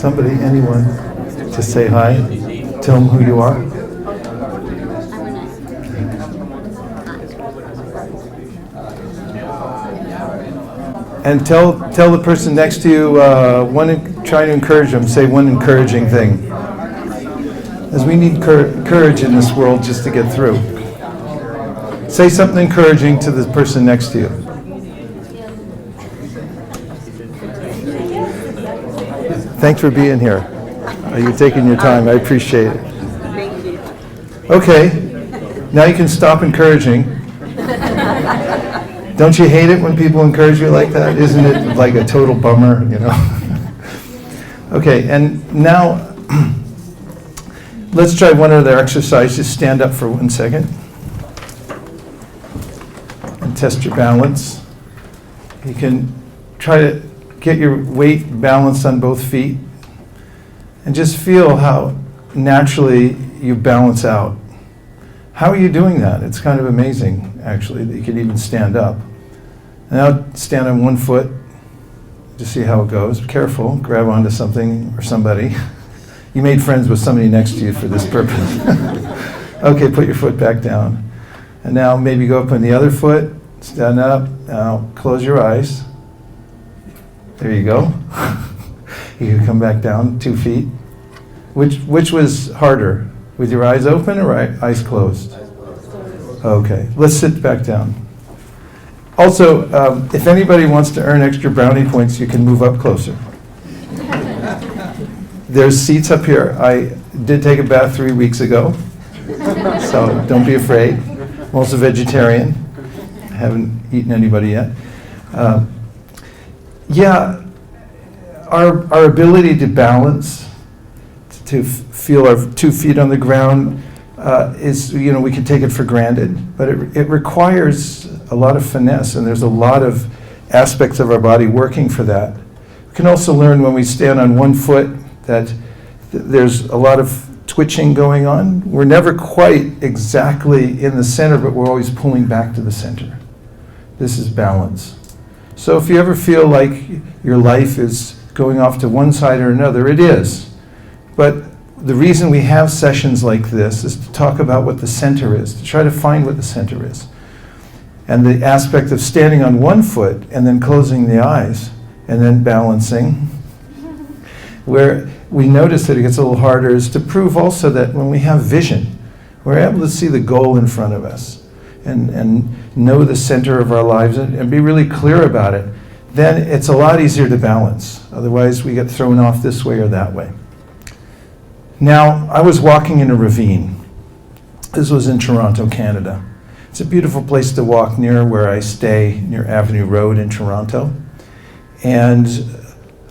Somebody, anyone, to say hi. Tell them who you are. And tell the person next to you, try to encourage them, say one encouraging thing. As we need courage in this world just to get through. Say something encouraging to the person next to you. Thanks for being here. You're taking your time. I appreciate it. Thank you. Okay, now you can stop encouraging. Don't you hate it when people encourage you like that? Isn't it like a total bummer, you know? Okay, and now let's try one other exercise. Just stand up for 1 second and test your balance. You can try to get your weight balanced on both feet and just feel how naturally you balance out. How are you doing that? It's kind of amazing, actually, that you can even stand up. And now stand on one foot to see how it goes. Be careful, grab onto something or somebody. You made friends with somebody next to you for this purpose. Okay, put your foot back down. And now maybe go up on the other foot, stand up, now close your eyes. There you go. You can come back down 2 feet. Which was harder, with your eyes open or eyes closed? Okay, let's sit back down. Also, if anybody wants to earn extra brownie points, you can move up closer. There's seats up here. I did take a bath 3 weeks ago, so don't be afraid. I'm also vegetarian. I haven't eaten anybody yet. Yeah, our ability to balance, to feel our 2 feet on the ground is, we can take it for granted, but it requires a lot of finesse, and there's a lot of aspects of our body working for that. We can also learn when we stand on one foot that there's a lot of twitching going on. We're never quite exactly in the center, but we're always pulling back to the center. This is balance. So if you ever feel like your life is going off to one side or another, it is. But the reason we have sessions like this is to talk about what the center is, to try to find what the center is. And the aspect of standing on one foot and then closing the eyes and then balancing, where we notice that it gets a little harder, is to prove also that when we have vision, we're able to see the goal in front of us and know the center of our lives and be really clear about it. Then it's a lot easier to balance. Otherwise, we get thrown off this way or that way. Now, I was walking in a ravine. This was in Toronto, Canada. It's a beautiful place to walk near where I stay, near Avenue Road in Toronto. And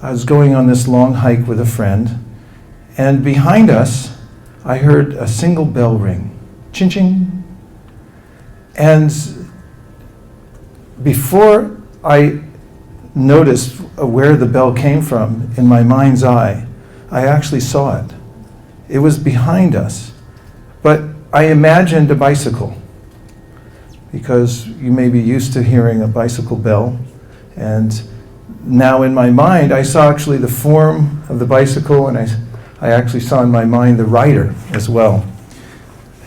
I was going on this long hike with a friend, and behind us, I heard a single bell ring, ching-ching. And before I noticed where the bell came from in my mind's eye, I actually saw it. It was behind us, but I imagined a bicycle, because you may be used to hearing a bicycle bell, and now in my mind I saw actually the form of the bicycle, and I actually saw in my mind the rider as well.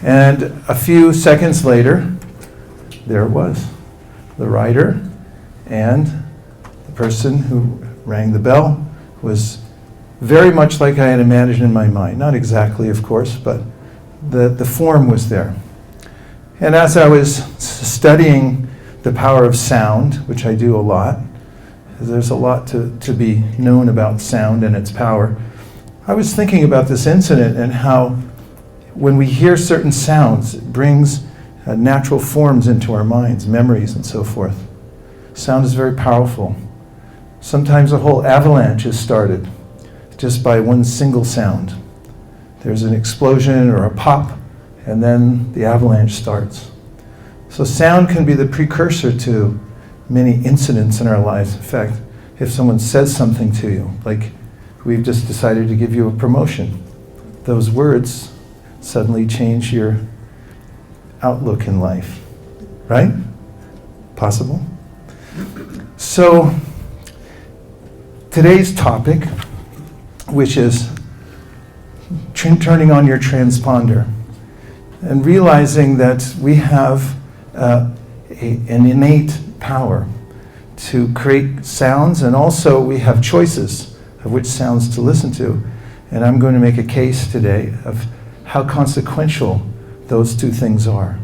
And a few seconds later, there it was, the rider, and the person who rang the bell was very much like I had imagined in my mind. Not exactly, of course, but the form was there. And as I was studying the power of sound, which I do a lot, there's a lot to be known about sound and its power, I was thinking about this incident and how when we hear certain sounds, it brings natural forms into our minds, memories and so forth. Sound is very powerful. Sometimes a whole avalanche is started just by one single sound. There's an explosion or a pop, and then the avalanche starts. So sound can be the precursor to many incidents in our lives. In fact, if someone says something to you, like we've just decided to give you a promotion, those words suddenly change your outlook in life, right? Possible? So today's topic, which is turning on your transponder and realizing that we have an innate power to create sounds, and also we have choices of which sounds to listen to. And I'm going to make a case today of how consequential those two things are.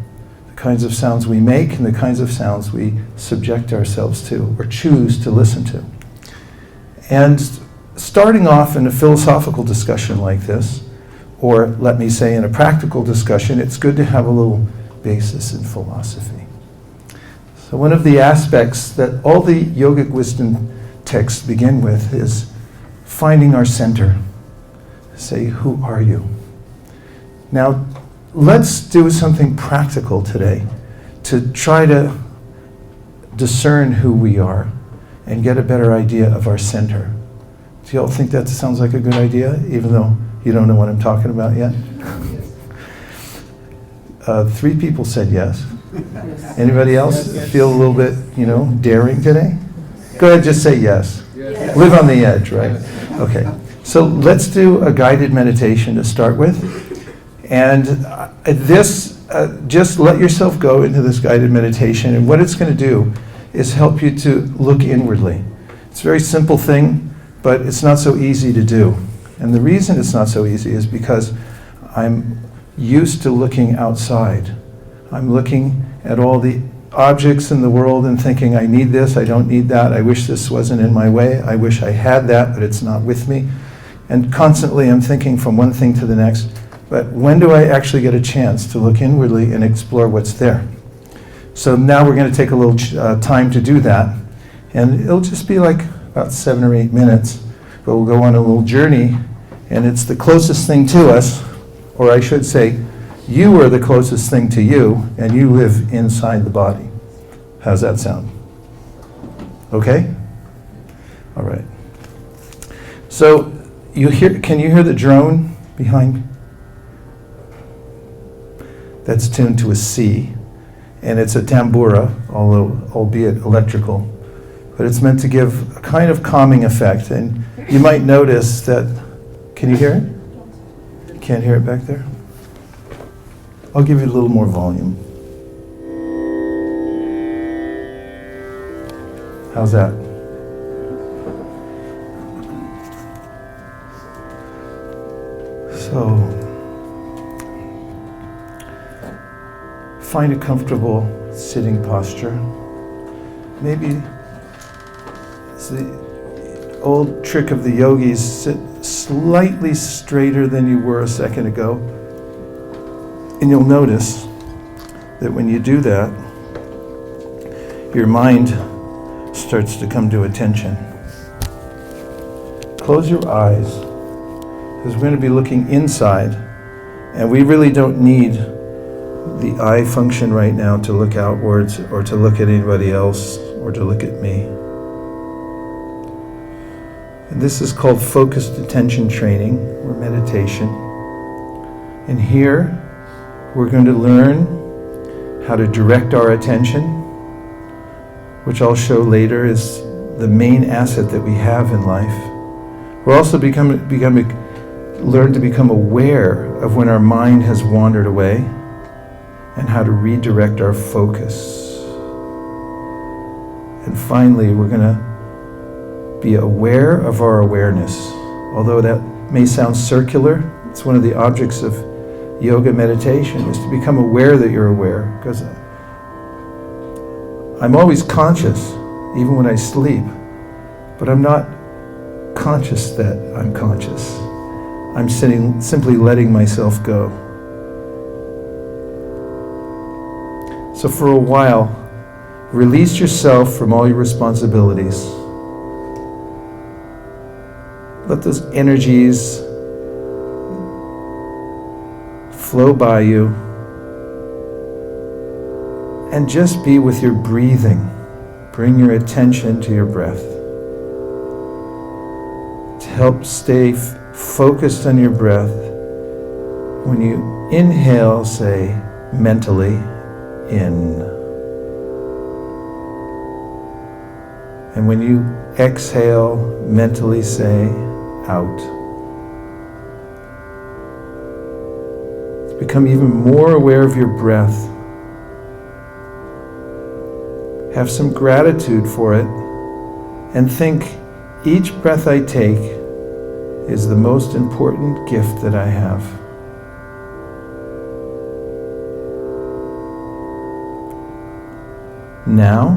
The kinds of sounds we make and the kinds of sounds we subject ourselves to or choose to listen to. And starting off in a philosophical discussion like this, or let me say in a practical discussion, it's good to have a little basis in philosophy. So one of the aspects that all the yogic wisdom texts begin with is finding our center. Say, who are you? Now, let's do something practical today to try to discern who we are and get a better idea of our center. Do you all think that sounds like a good idea, even though you don't know what I'm talking about yet? 3 people said yes. Anybody else feel a little bit, daring today? Go ahead, just say yes. Live on the edge, right? Okay. So let's do a guided meditation to start with. And just let yourself go into this guided meditation. And what it's going to do is help you to look inwardly. It's a very simple thing, but it's not so easy to do. And the reason it's not so easy is because I'm used to looking outside. I'm looking at all the objects in the world and thinking, I need this, I don't need that, I wish this wasn't in my way, I wish I had that, but it's not with me. And constantly I'm thinking from one thing to the next. But when do I actually get a chance to look inwardly and explore what's there? So now we're going to take a little time to do that. And it'll just be like about 7 or 8 minutes. But we'll go on a little journey. And it's the closest thing to us, or I should say, you are the closest thing to you, and you live inside the body. How's that sound? Okay? All right. So can you hear the drone behind me? That's tuned to a C, and it's a tambura, albeit electrical, but it's meant to give a kind of calming effect. And you might notice that, can you hear it? You can't hear it back there? I'll give you a little more volume. How's that? So, find a comfortable sitting posture. Maybe it's the old trick of the yogis, sit slightly straighter than you were a second ago. And you'll notice that when you do that, your mind starts to come to attention. Close your eyes, because we're going to be looking inside, and we really don't need the eye function right now to look outwards or to look at anybody else or to look at me. And this is called focused attention training or meditation. And here we're going to learn how to direct our attention, which I'll show later is the main asset that we have in life. We're also learn to become aware of when our mind has wandered away and how to redirect our focus. And finally, we're going to be aware of our awareness. Although that may sound circular, it's one of the objects of yoga meditation, is to become aware that you're aware. Because I'm always conscious, even when I sleep, but I'm not conscious that I'm conscious. I'm simply letting myself go. So for a while, release yourself from all your responsibilities. Let those energies flow by you, and just be with your breathing. Bring your attention to your breath. To help stay focused on your breath, when you inhale, say mentally, in. And when you exhale, mentally say out. Become even more aware of your breath. Have some gratitude for it, and think, each breath I take is the most important gift that I have. Now,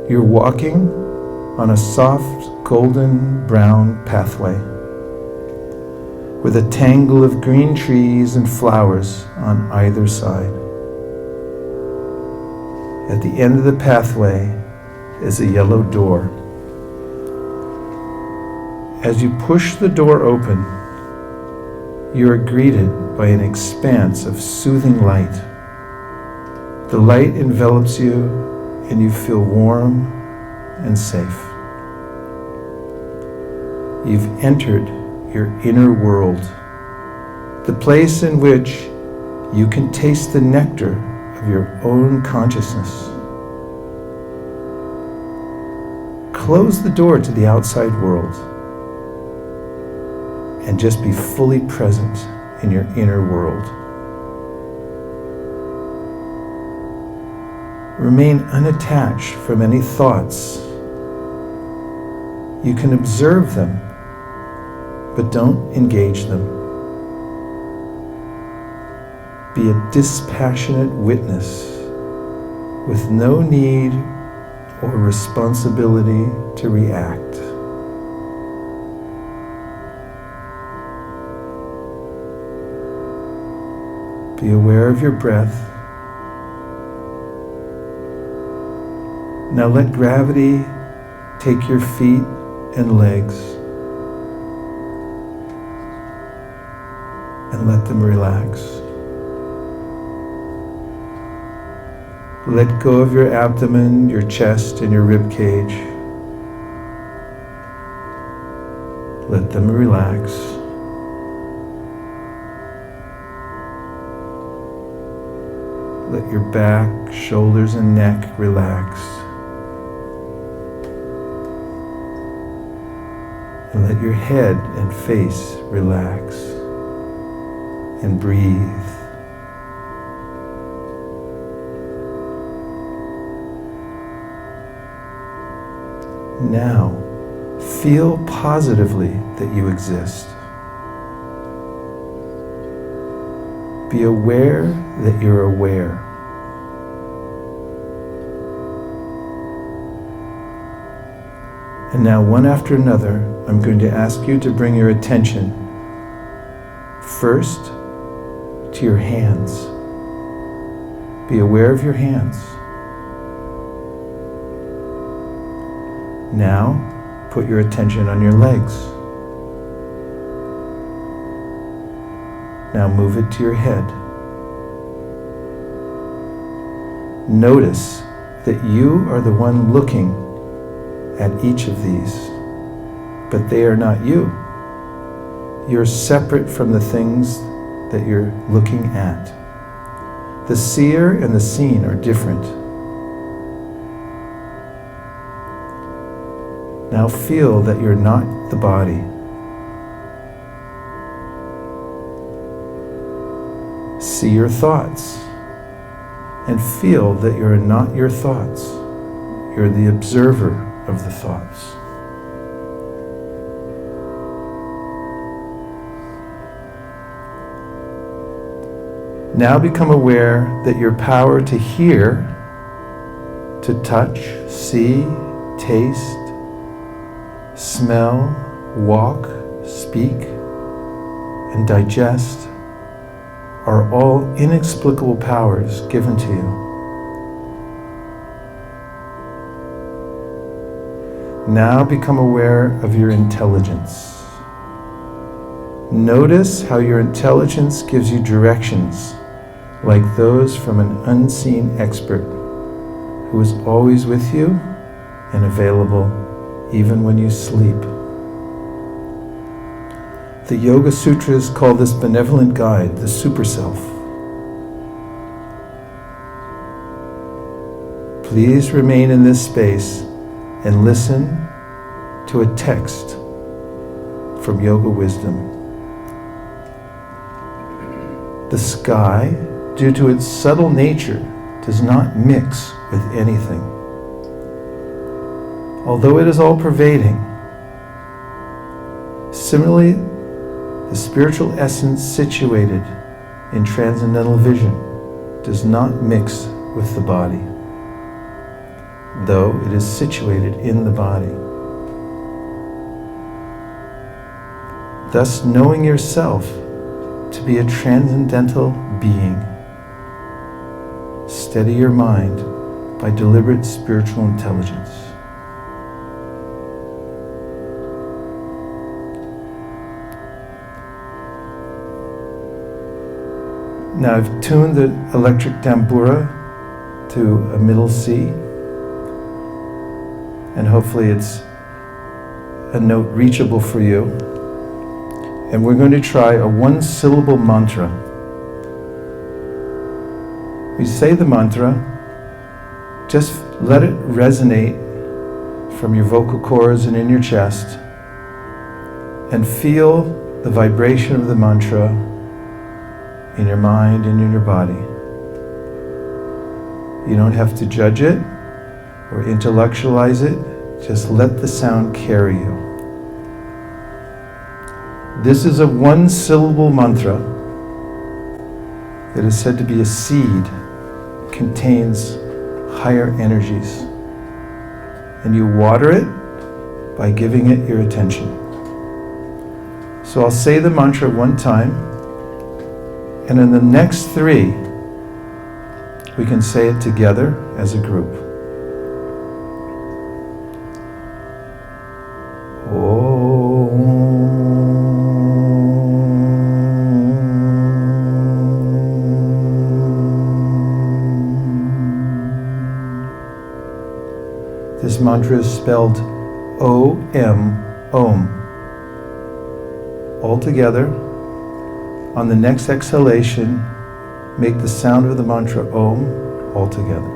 you're walking on a soft golden brown pathway with a tangle of green trees and flowers on either side. At the end of the pathway is a yellow door. As you push the door open, you are greeted by an expanse of soothing light. The light envelops you and you feel warm and safe. You've entered your inner world, the place in which you can taste the nectar of your own consciousness. Close the door to the outside world and just be fully present in your inner world. Remain unattached from any thoughts. You can observe them, but don't engage them. Be a dispassionate witness with no need or responsibility to react. Be aware of your breath. Now let gravity take your feet and legs and let them relax. Let go of your abdomen, your chest, and your rib cage. Let them relax. Let your back, shoulders, and neck relax. And let your head and face relax. And breathe. Now, feel positively that you exist. Be aware that you're aware. And now, one after another, I'm going to ask you to bring your attention first to your hands. Be aware of your hands. Now, put your attention on your legs. Now move it to your head. Notice that you are the one looking at each of these, but they are not you. You're separate from the things that you're looking at. The seer and the seen are different. Now feel that you're not the body. See your thoughts and feel that you're not your thoughts. You're the observer of the thoughts. Now become aware that your power to hear, to touch, see, taste, smell, walk, speak, and digest are all inexplicable powers given to you. Now become aware of your intelligence. Notice how your intelligence gives you directions like those from an unseen expert who is always with you and available even when you sleep. The Yoga Sutras call this benevolent guide the Super Self. Please remain in this space and listen to a text from Yoga Wisdom. The sky, due to its subtle nature, does not mix with anything. Although it is all-pervading, similarly, the spiritual essence situated in transcendental vision does not mix with the body, though it is situated in the body. Thus, knowing yourself to be a transcendental being, steady your mind by deliberate spiritual intelligence. Now I've tuned the electric tambura to a middle C, and hopefully it's a note reachable for you. And we're going to try a one-syllable mantra. We say the mantra, just let it resonate from your vocal cords and in your chest, and feel the vibration of the mantra in your mind and in your body. You don't have to judge it or intellectualize it, just let the sound carry you. This is a one-syllable mantra that is said to be a seed, contains higher energies. And you water it by giving it your attention. So I'll say the mantra one time, and in the next three, we can say it together as a group. This mantra is spelled O-M, Om. All together. On the next exhalation, make the sound of the mantra Om all together.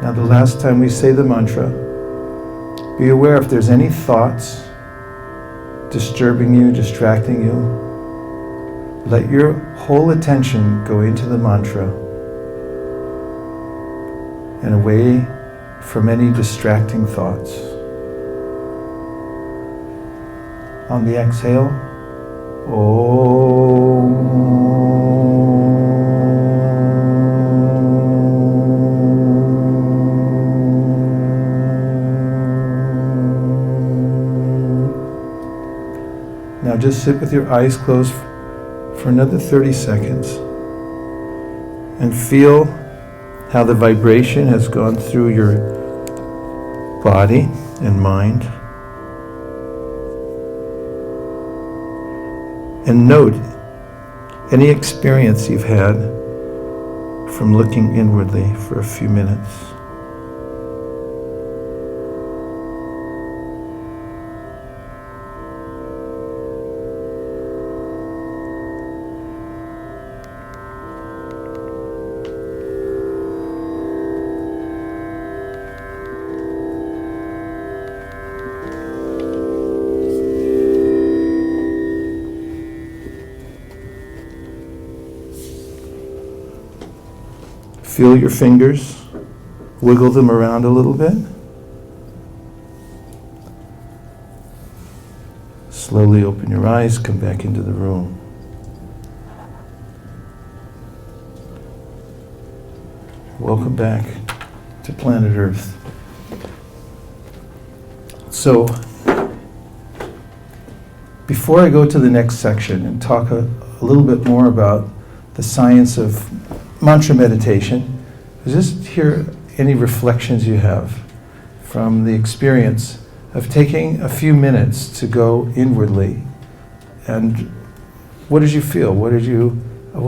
Now the last time we say the mantra, be aware if there's any thoughts disturbing you, distracting you, let your whole attention go into the mantra and away from any distracting thoughts. On the exhale, Om. Now just sit with your eyes closed for another 30 seconds and feel how the vibration has gone through your body and mind. And note any experience you've had from looking inwardly for a few minutes. Feel your fingers, wiggle them around a little bit. Slowly open your eyes, come back into the room. Welcome back to planet Earth. So, before I go to the next section and talk a little bit more about the science of mantra meditation, just hear any reflections you have from the experience of taking a few minutes to go inwardly. And what did you feel? What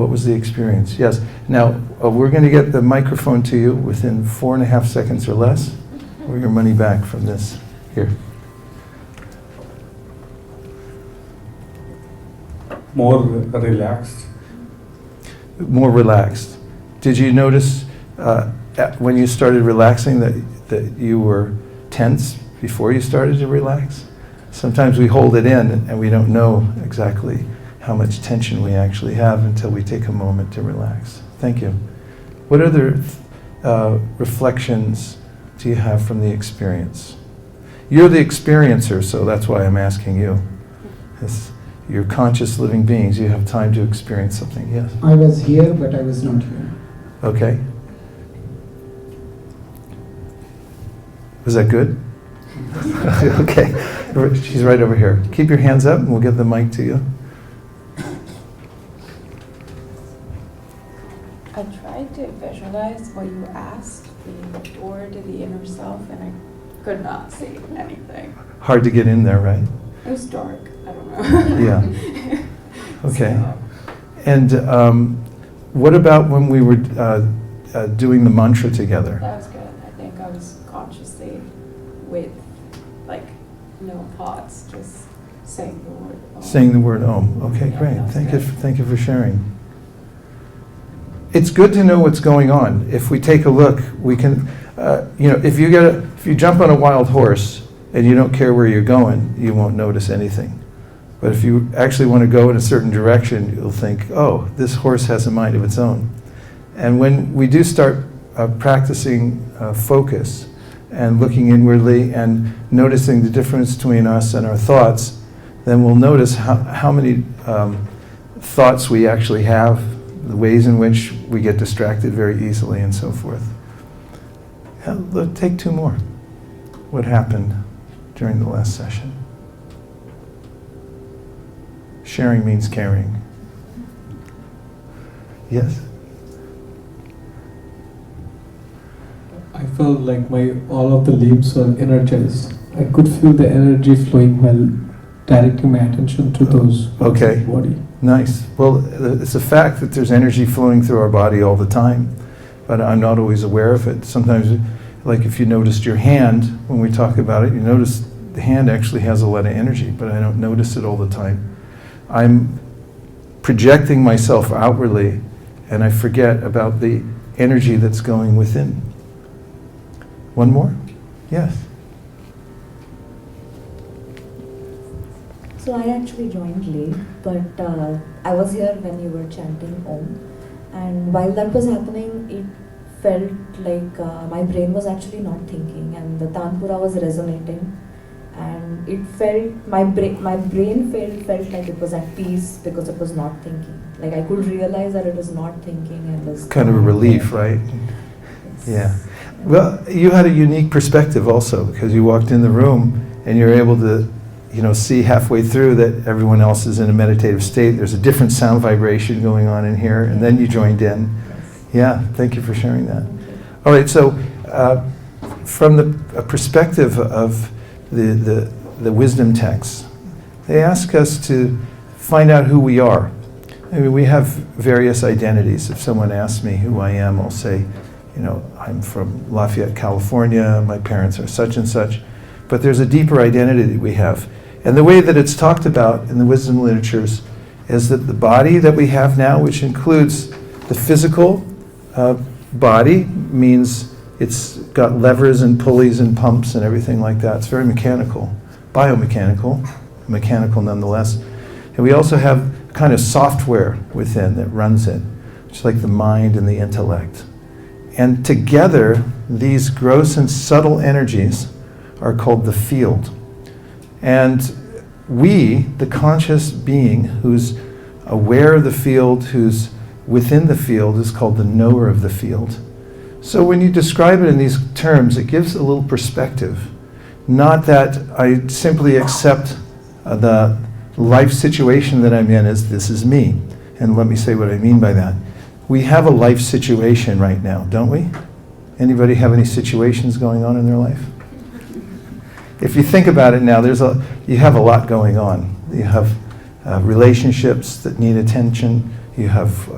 was the experience? Yes. Now, we're going to get the microphone to you within 4.5 seconds or less, or your money back from this. Here. More relaxed. More relaxed. Did you notice when you started relaxing that you were tense before you started to relax? Sometimes we hold it in and we don't know exactly how much tension we actually have until we take a moment to relax. Thank you. What other reflections do you have from the experience? You're the experiencer, so that's why I'm asking you. You're conscious living beings. You have time to experience something. Yes? I was here, but I was not here. Okay. Was that good? Okay. She's right over here. Keep your hands up and we'll get the mic to you. I tried to visualize what you asked, the door to the inner self, and I could not see anything. Hard to get in there, right? It was dark. I don't know. Yeah. Okay. And what about when we were doing the mantra together? That was good. I think I was consciously with, like, no thoughts, just saying the word Om. Saying the word Om. Okay, Yeah, great. that was Thank good. you for sharing. It's good to know what's going on. If we take a look, we can, if you jump on a wild horse and you don't care where you're going, you won't notice anything. But if you actually want to go in a certain direction, you'll think, oh, this horse has a mind of its own. And when we do start practicing focus and looking inwardly and noticing the difference between us and our thoughts, then we'll notice how many thoughts we actually have, the ways in which we get distracted very easily and so forth. Take 2 more. What happened during the last session? Sharing means caring. Yes? I felt like all of the limbs were energized. I could feel the energy flowing while directing my attention to those parts Okay. of the body. Nice. Well, it's a fact that there's energy flowing through our body all the time, but I'm not always aware of it. Sometimes, like if you noticed your hand, when we talk about it, you notice the hand actually has a lot of energy, but I don't notice it all the time. I'm projecting myself outwardly, and I forget about the energy that's going within. One more? Yes. So I actually joined late, but I was here when you were chanting Om, and while that was happening, it felt like my brain was actually not thinking, and the Tanpura was resonating, and it felt my brain felt like it was at peace because it was not thinking. Like I could realize that it was not thinking and was Kind of a relief, right? Yes. Yeah. Well, you had a unique perspective also, because you walked in the room and you're able to see halfway through that everyone else is in a meditative state. There's a different sound vibration going on in here, and then you joined in. Yes. Yeah, thank you for sharing that. All right, so from the perspective of the wisdom texts, they ask us to find out who we are. I mean, we have various identities. If someone asks me who I am, I'll say, I'm from Lafayette, California, my parents are such and such. But there's a deeper identity that we have. And the way that it's talked about in the wisdom literatures is that the body that we have now, which includes the physical body, means it's got levers and pulleys and pumps and everything like that. It's very mechanical, biomechanical, mechanical nonetheless. And we also have kind of software within that runs it, which is like the mind and the intellect. And together, these gross and subtle energies are called the field. And we, the conscious being who's aware of the field, who's within the field, is called the knower of the field. So when you describe it in these terms, it gives a little perspective. Not that I simply accept the life situation that I'm in as this is me. And let me say what I mean by that. We have a life situation right now, don't we? Anybody have any situations going on in their life? If you think about it now, you have a lot going on. You have relationships that need attention. You have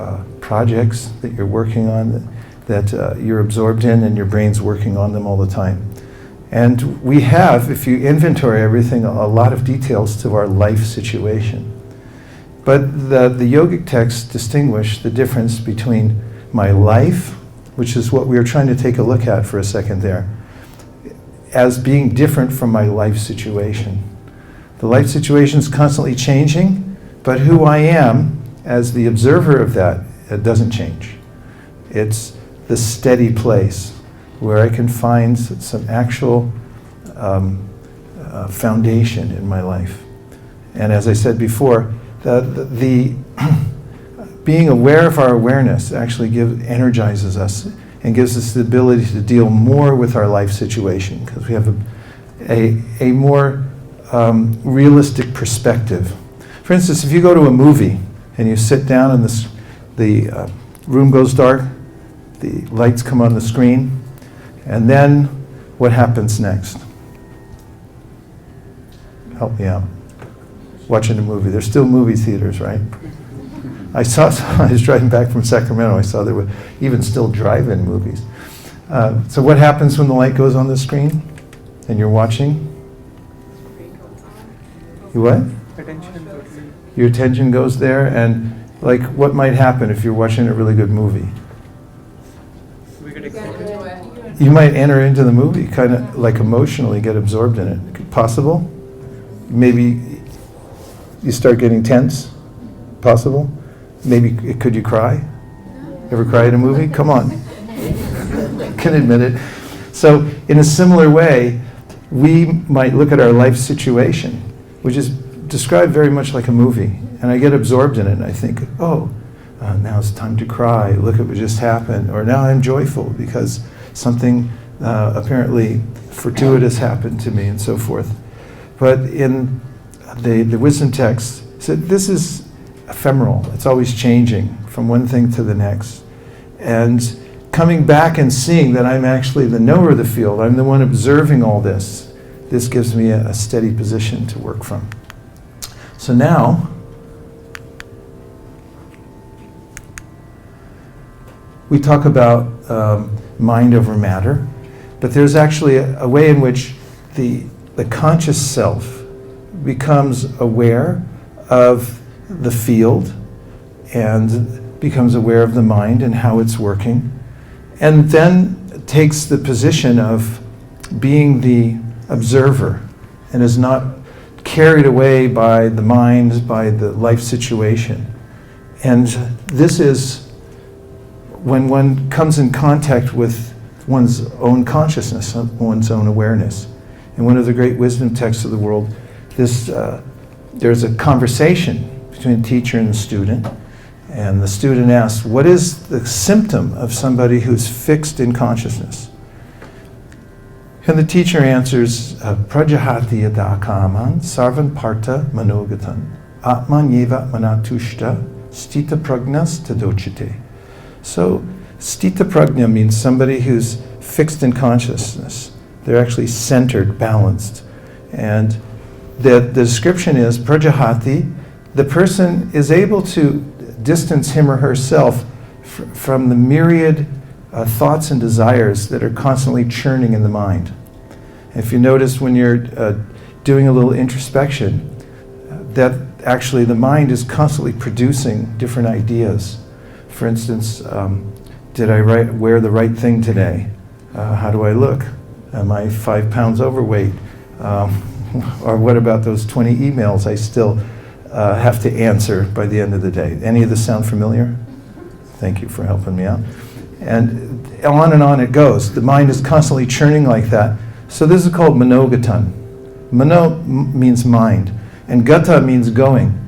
projects that you're working on that you're absorbed in, and your brain's working on them all the time. And we have, if you inventory everything, a lot of details to our life situation. But the yogic texts distinguish the difference between my life, which is what we are trying to take a look at for a second there, as being different from my life situation. The life situation is constantly changing, but who I am as the observer of that, it doesn't change. It's the steady place where I can find some actual foundation in my life. And as I said before, the being aware of our awareness actually energizes us and gives us the ability to deal more with our life situation, because we have a more realistic perspective. For instance, if you go to a movie and you sit down and the room goes dark, the lights come on the screen, and then what happens next? Help me out. Watching a movie. There's still movie theaters, right? I was driving back from Sacramento, I saw there were even still drive-in movies. So what happens when the light goes on the screen and you're watching? You what? Your attention goes there, and like what might happen if you're watching a really good movie? You might enter into the movie, kind of like emotionally get absorbed in it. Possible? Maybe you start getting tense? Possible? Maybe, could you cry? Ever cry in a movie? Come on. Can admit it. So in a similar way, we might look at our life situation, which is described very much like a movie, and I get absorbed in it, and I think, now it's time to cry, look at what just happened, or now I'm joyful because something apparently fortuitous happened to me, and so forth. But in the wisdom text, said this is ephemeral. It's always changing from one thing to the next. And coming back and seeing that I'm actually the knower of the field, I'm the one observing all this, this gives me a steady position to work from. So now, we talk about mind over matter, but there's actually a way in which the conscious self becomes aware of the field and becomes aware of the mind and how it's working, and then takes the position of being the observer and is not carried away by the mind, by the life situation. And this is when one comes in contact with one's own consciousness, one's own awareness. In one of the great wisdom texts of the world, there's a conversation between the teacher and the student, and the student asks, what is the symptom of somebody who's fixed in consciousness? And the teacher answers, Prajahati yada kaman sarvan parta manogatan atman yeva manatushta stita pragnas tadochite. So stita pragna means somebody who's fixed in consciousness. They're actually centered, balanced. And the description is, Prajahati, the person is able to distance him or herself from the myriad thoughts and desires that are constantly churning in the mind. If you notice when you're doing a little introspection, that actually the mind is constantly producing different ideas. For instance, did I wear the right thing today? How do I look? Am I 5 pounds overweight? Or what about those 20 emails I still have to answer by the end of the day? Any of this sound familiar? Thank you for helping me out. And on it goes. The mind is constantly churning like that. So this is called manogatan. Mano means mind, and gata means going.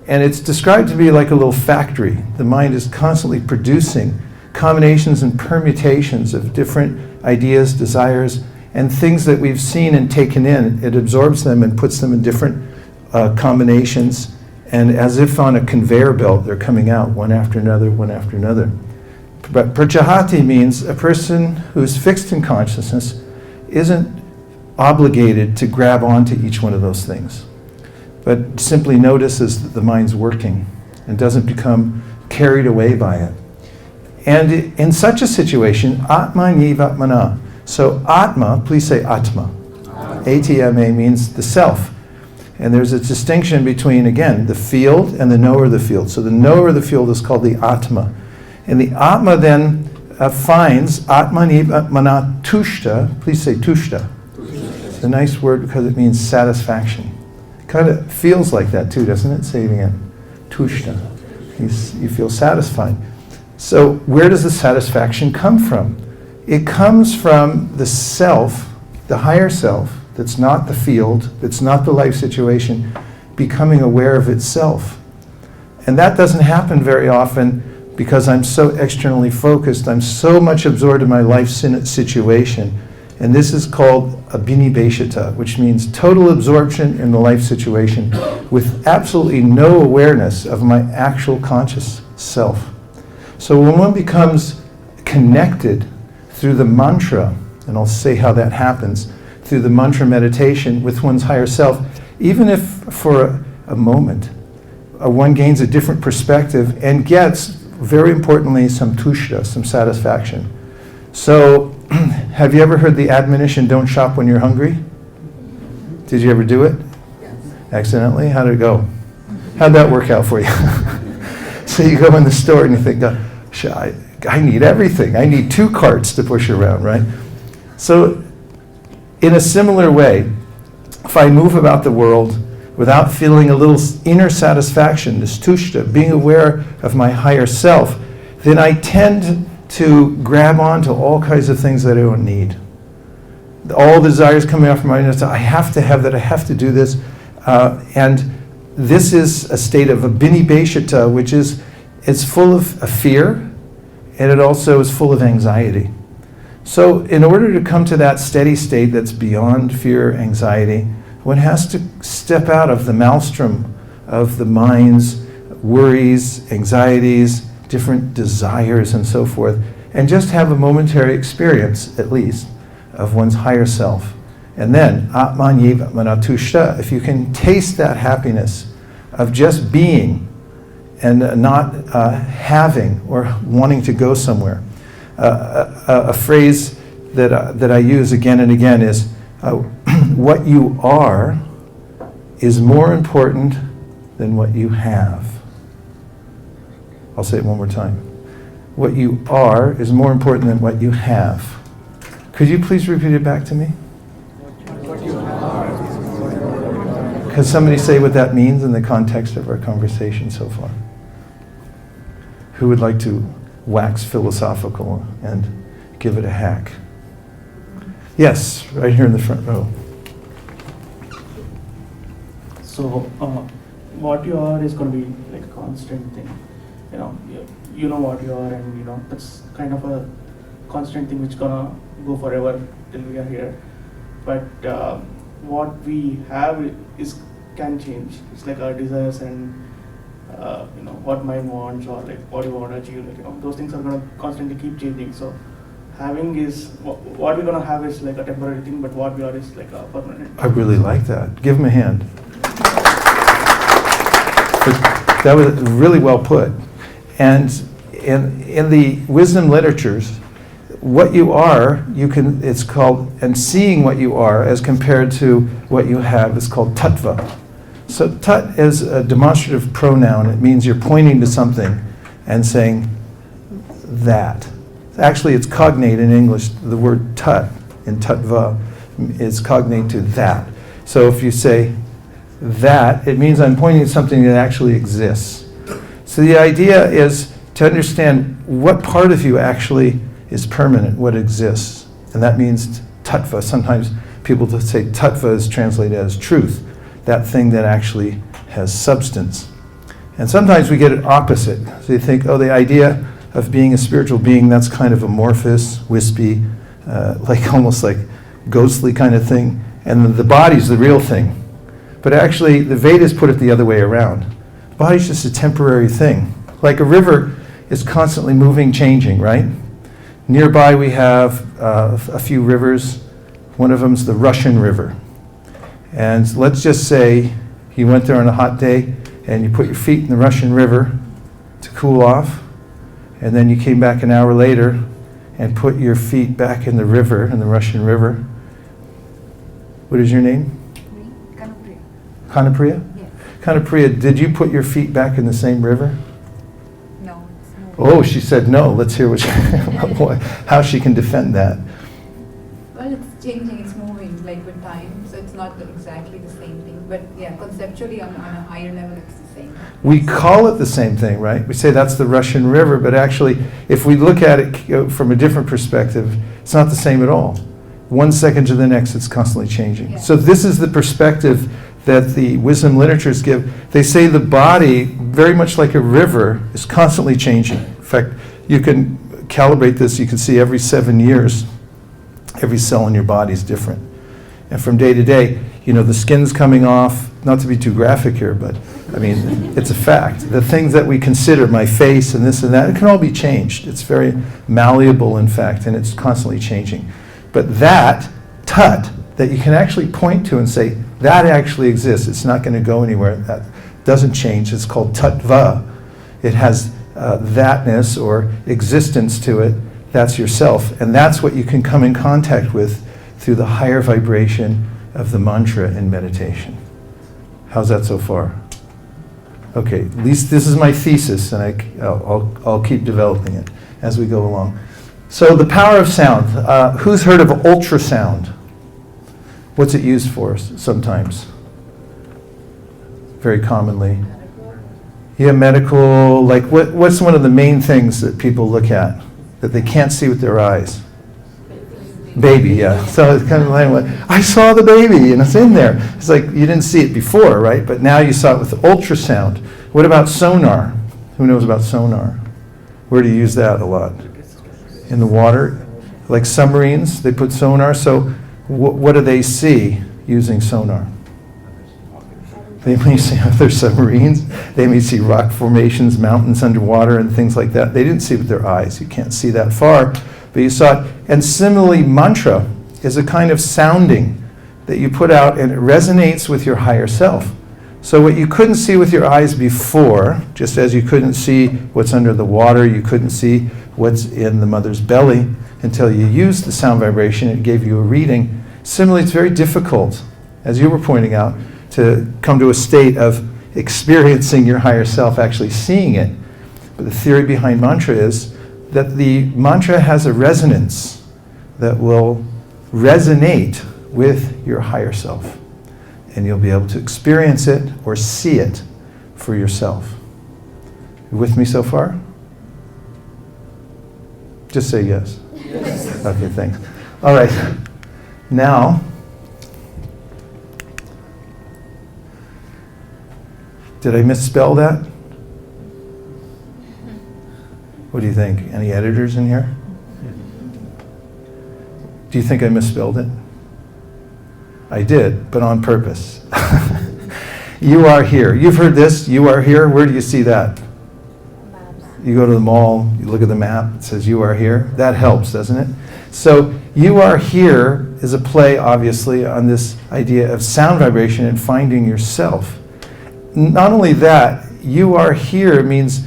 And it's described to be like a little factory. The mind is constantly producing combinations and permutations of different ideas, desires, and things that we've seen and taken in. It absorbs them and puts them in different combinations And as if on a conveyor belt, they're coming out one after another, one after another. But prajahati means a person who's fixed in consciousness isn't obligated to grab onto each one of those things, but simply notices that the mind's working and doesn't become carried away by it. And in such a situation, atmanyivatmana. So atma, please say atma. Atma means the self. And there's a distinction between, again, the field and the knower of the field. So the knower of the field is called the atma. And the atma then finds atmanyivatmana tushta. Please say tushta. It's a nice word because it means satisfaction. Kind of feels like that too, doesn't it? Say it again. Tushta. You feel satisfied. So where does the satisfaction come from? It comes from the self, the higher self, that's not the field, that's not the life situation, becoming aware of itself. And that doesn't happen very often because I'm so externally focused. I'm so much absorbed in my life situation. And this is called abhinibheshita, which means total absorption in the life situation with absolutely no awareness of my actual conscious self. So when one becomes connected through the mantra, and I'll say how that happens, through the mantra meditation with one's higher self, even if for a moment, one gains a different perspective and gets, very importantly, some tushta, some satisfaction. So, have you ever heard the admonition, don't shop when you're hungry? Did you ever do it? Yes. Accidentally? How did it go? How'd that work out for you? So you go in the store and you think, I need everything. I need 2 carts to push around, right? So, in a similar way, if I move about the world without feeling a little inner satisfaction, this tushta, being aware of my higher self, then I tend to grab onto all kinds of things that I don't need. All the desires coming off my mind, I have to have that, I have to do this. And this is a state of abhinibheshita, which is, it's full of fear, and it also is full of anxiety. So in order to come to that steady state that's beyond fear, anxiety, one has to step out of the maelstrom of the mind's worries, anxieties, different desires and so forth, and just have a momentary experience, at least, of one's higher self. And then, atmanyivatmana tushta, if you can taste that happiness of just being and not having or wanting to go somewhere. A phrase that I use again and again is, what you are is more important than what you have. I'll say it one more time. What you are is more important than what you have. Could you please repeat it back to me? Could somebody say what that means in the context of our conversation so far? Who would like to wax philosophical and give it a hack? Yes, right here in the front row. So, what you are is going to be like a constant thing. You know what you are, and that's kind of a constant thing which gonna go forever till we are here. But what we have can change. It's like our desires and what mind wants, or like what you want to achieve. Those things are gonna constantly keep changing. So having is what we're gonna have is like a temporary thing, but what we are is like a permanent. I really like that. Give him a hand. That was really well put. And in the wisdom literatures, what you are, it's called, and seeing what you are as compared to what you have is called tattva. So tat is a demonstrative pronoun. It means you're pointing to something and saying that. Actually, it's cognate in English. The word tat in tattva is cognate to that. So if you say that, it means I'm pointing to something that actually exists. So the idea is to understand what part of you actually is permanent, what exists. And that means tattva. Sometimes people say tattva is translated as truth, that thing that actually has substance. And sometimes we get it opposite. So you think, the idea of being a spiritual being, that's kind of amorphous, wispy, almost like ghostly kind of thing. And the body's the real thing. But actually, the Vedas put it the other way around. Body's just a temporary thing. Like a river is constantly moving, changing, right? Nearby we have a few rivers. One of them's the Russian River. And let's just say you went there on a hot day and you put your feet in the Russian River to cool off, and then you came back an hour later and put your feet back in the river, in the Russian River. What is your name? Kanapriya? Yes. Kanapriya, did you put your feet back in the same river? No, it's moving. Oh, she said no. Let's hear what how she can defend that. Well, it's changing, it's moving like with time, so it's not exactly the same thing. But yeah, conceptually on a higher level, it's the same. We call it the same thing, right? We say that's the Russian River, but actually, if we look at it from a different perspective, it's not the same at all. 1 second to the next, it's constantly changing. Yeah. So this is the perspective that the wisdom literatures give. They say the body, very much like a river, is constantly changing. In fact, you can calibrate this. You can see every 7 years, every cell in your body is different. And from day to day, the skin's coming off, not to be too graphic here, but I mean, it's a fact. The things that we consider, my face and this and that, it can all be changed. It's very malleable, in fact, and it's constantly changing. But that, tut, that you can actually point to and say, that actually exists. It's not going to go anywhere. That doesn't change. It's called tattva. It has thatness or existence to it. That's yourself. And that's what you can come in contact with through the higher vibration of the mantra in meditation. How's that so far? Okay, at least this is my thesis, and I'll keep developing it as we go along. So the power of sound. Who's heard of ultrasound? What's it used for sometimes? Very commonly. Yeah, medical. Like what's one of the main things that people look at that they can't see with their eyes? Baby, yeah. So it's kind of like, I saw the baby and it's in there. It's like you didn't see it before, right? But now you saw it with ultrasound. What about sonar? Who knows about sonar? Where do you use that a lot? In the water? Like submarines, they put sonar. So what do they see using sonar? They may see other submarines. They may see rock formations, mountains underwater, and things like that. They didn't see with their eyes. You can't see that far, but you saw it. And similarly, mantra is a kind of sounding that you put out, and it resonates with your higher self. So what you couldn't see with your eyes before, just as you couldn't see what's under the water, you couldn't see what's in the mother's belly until you used the sound vibration, it gave you a reading. Similarly, it's very difficult, as you were pointing out, to come to a state of experiencing your higher self, actually seeing it. But the theory behind mantra is that the mantra has a resonance that will resonate with your higher self. And you'll be able to experience it or see it for yourself. You with me so far? Just say yes. Yes. Okay, thanks. All right. Now, did I misspell that? What do you think? Any editors in here? Do you think I misspelled it? I did, but on purpose. You are here. You've heard this, you are here. Where do you see that? You go to the mall, you look at the map, it says you are here. That helps, doesn't it? So you are here is a play, obviously, on this idea of sound vibration and finding yourself. Not only that, you are here means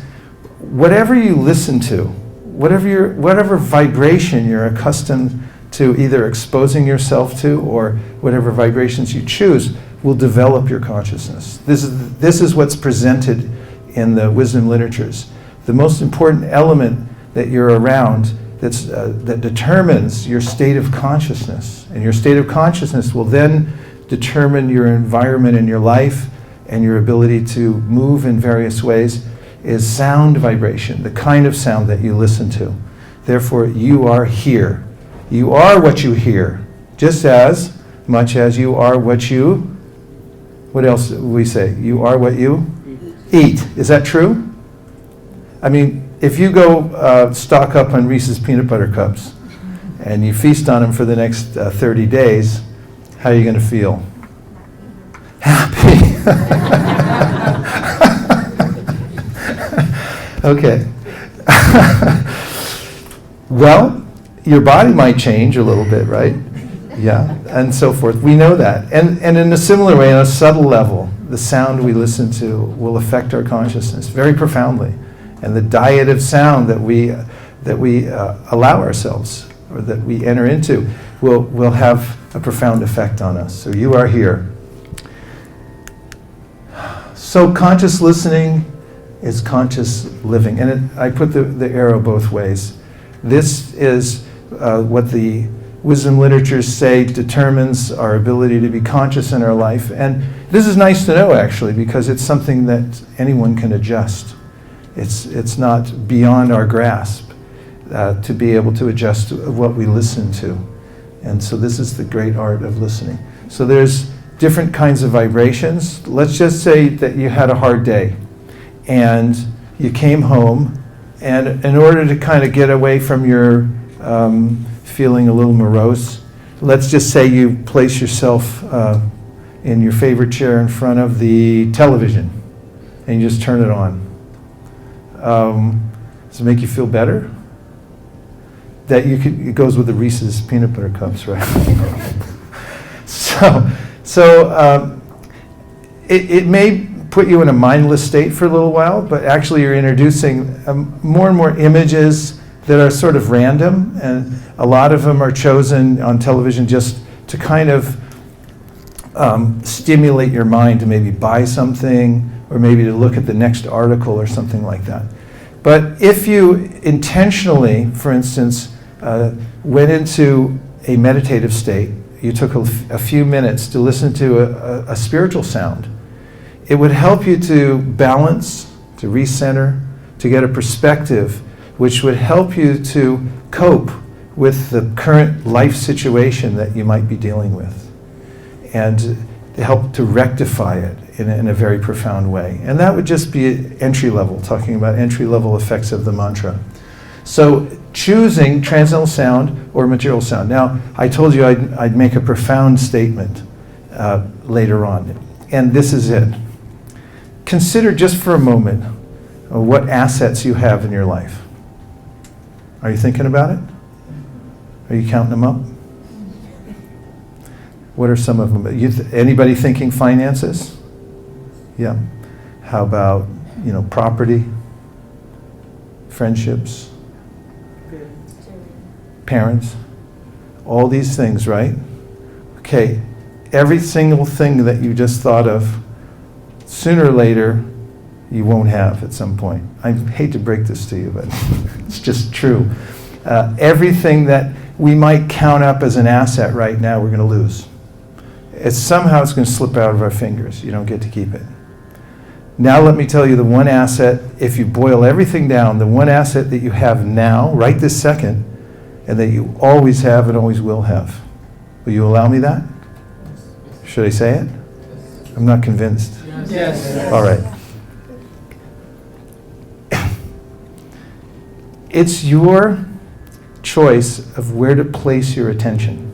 whatever you listen to, whatever vibration you're accustomed to either exposing yourself to or whatever vibrations you choose will develop your consciousness. This is what's presented in the wisdom literatures. The most important element that you're around that determines your state of consciousness. And your state of consciousness will then determine your environment in your life and your ability to move in various ways is sound vibration, the kind of sound that you listen to. Therefore, you are here. You are what you hear, just as much as you are what you, what else do we say? You are what you eat. Is that true? I mean, if you go stock up on Reese's peanut butter cups and you feast on them for the next 30 days, how are you going to feel? Happy. Okay. Well, your body might change a little bit, right? Yeah, and so forth. We know that. And in a similar way, on a subtle level, the sound we listen to will affect our consciousness very profoundly. And the diet of sound that we allow ourselves, or that we enter into, will have a profound effect on us. So you are here. So conscious listening is conscious living. And I put the arrow both ways. This is what the wisdom literatures say determines our ability to be conscious in our life. And this is nice to know, actually, because it's something that anyone can adjust. It's not beyond our grasp to be able to adjust to what we listen to. And so this is the great art of listening. So there's different kinds of vibrations. Let's just say that you had a hard day and you came home, and in order to kind of get away from your feeling a little morose, let's just say you place yourself in your favorite chair in front of the television and you just turn it on. Does it make you feel better? That it goes with the Reese's peanut butter cups, right? So it may put you in a mindless state for a little while, but actually you're introducing more and more images that are sort of random, and a lot of them are chosen on television just to kind of stimulate your mind to maybe buy something, or maybe to look at the next article or something like that. But if you intentionally, for instance, went into a meditative state, you took a few minutes to listen to a spiritual sound, it would help you to balance, to recenter, to get a perspective which would help you to cope with the current life situation that you might be dealing with, and to help to rectify it in a very profound way. And that would just be entry level, talking about entry level effects of the mantra. So choosing transcendental sound or material sound. Now, I told you I'd make a profound statement later on, and this is it. Consider just for a moment what assets you have in your life. Are you thinking about it? Are you counting them up? What are some of them? Anybody thinking finances? Yeah. How about, property, friendships, parents, all these things, right? Okay, every single thing that you just thought of, sooner or later, you won't have at some point. I hate to break this to you, but it's just true. Everything that we might count up as an asset right now, we're going to lose. Somehow it's going to slip out of our fingers. You don't get to keep it. Now let me tell you the one asset, if you boil everything down, the one asset that you have now, right this second, and that you always have and always will have. Will you allow me that? Should I say it? I'm not convinced. Yes. All right. It's your choice of where to place your attention.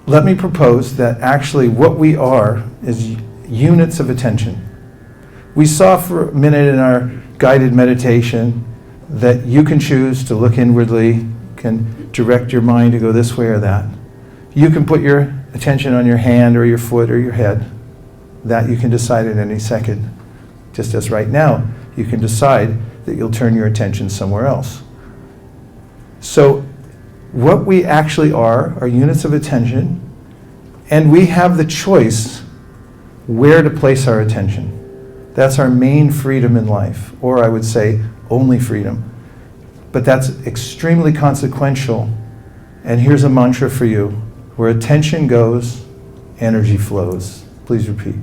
Let me propose that actually what we are is units of attention. We saw for a minute in our guided meditation that you can choose to look inwardly, can direct your mind to go this way or that. You can put your attention on your hand or your foot or your head. That you can decide at any second. Just as right now, you can decide that you'll turn your attention somewhere else. So what we actually are units of attention, and we have the choice where to place our attention. That's our main freedom in life, or I would say only freedom. But that's extremely consequential. And here's a mantra for you. Where attention goes, energy flows. Please repeat.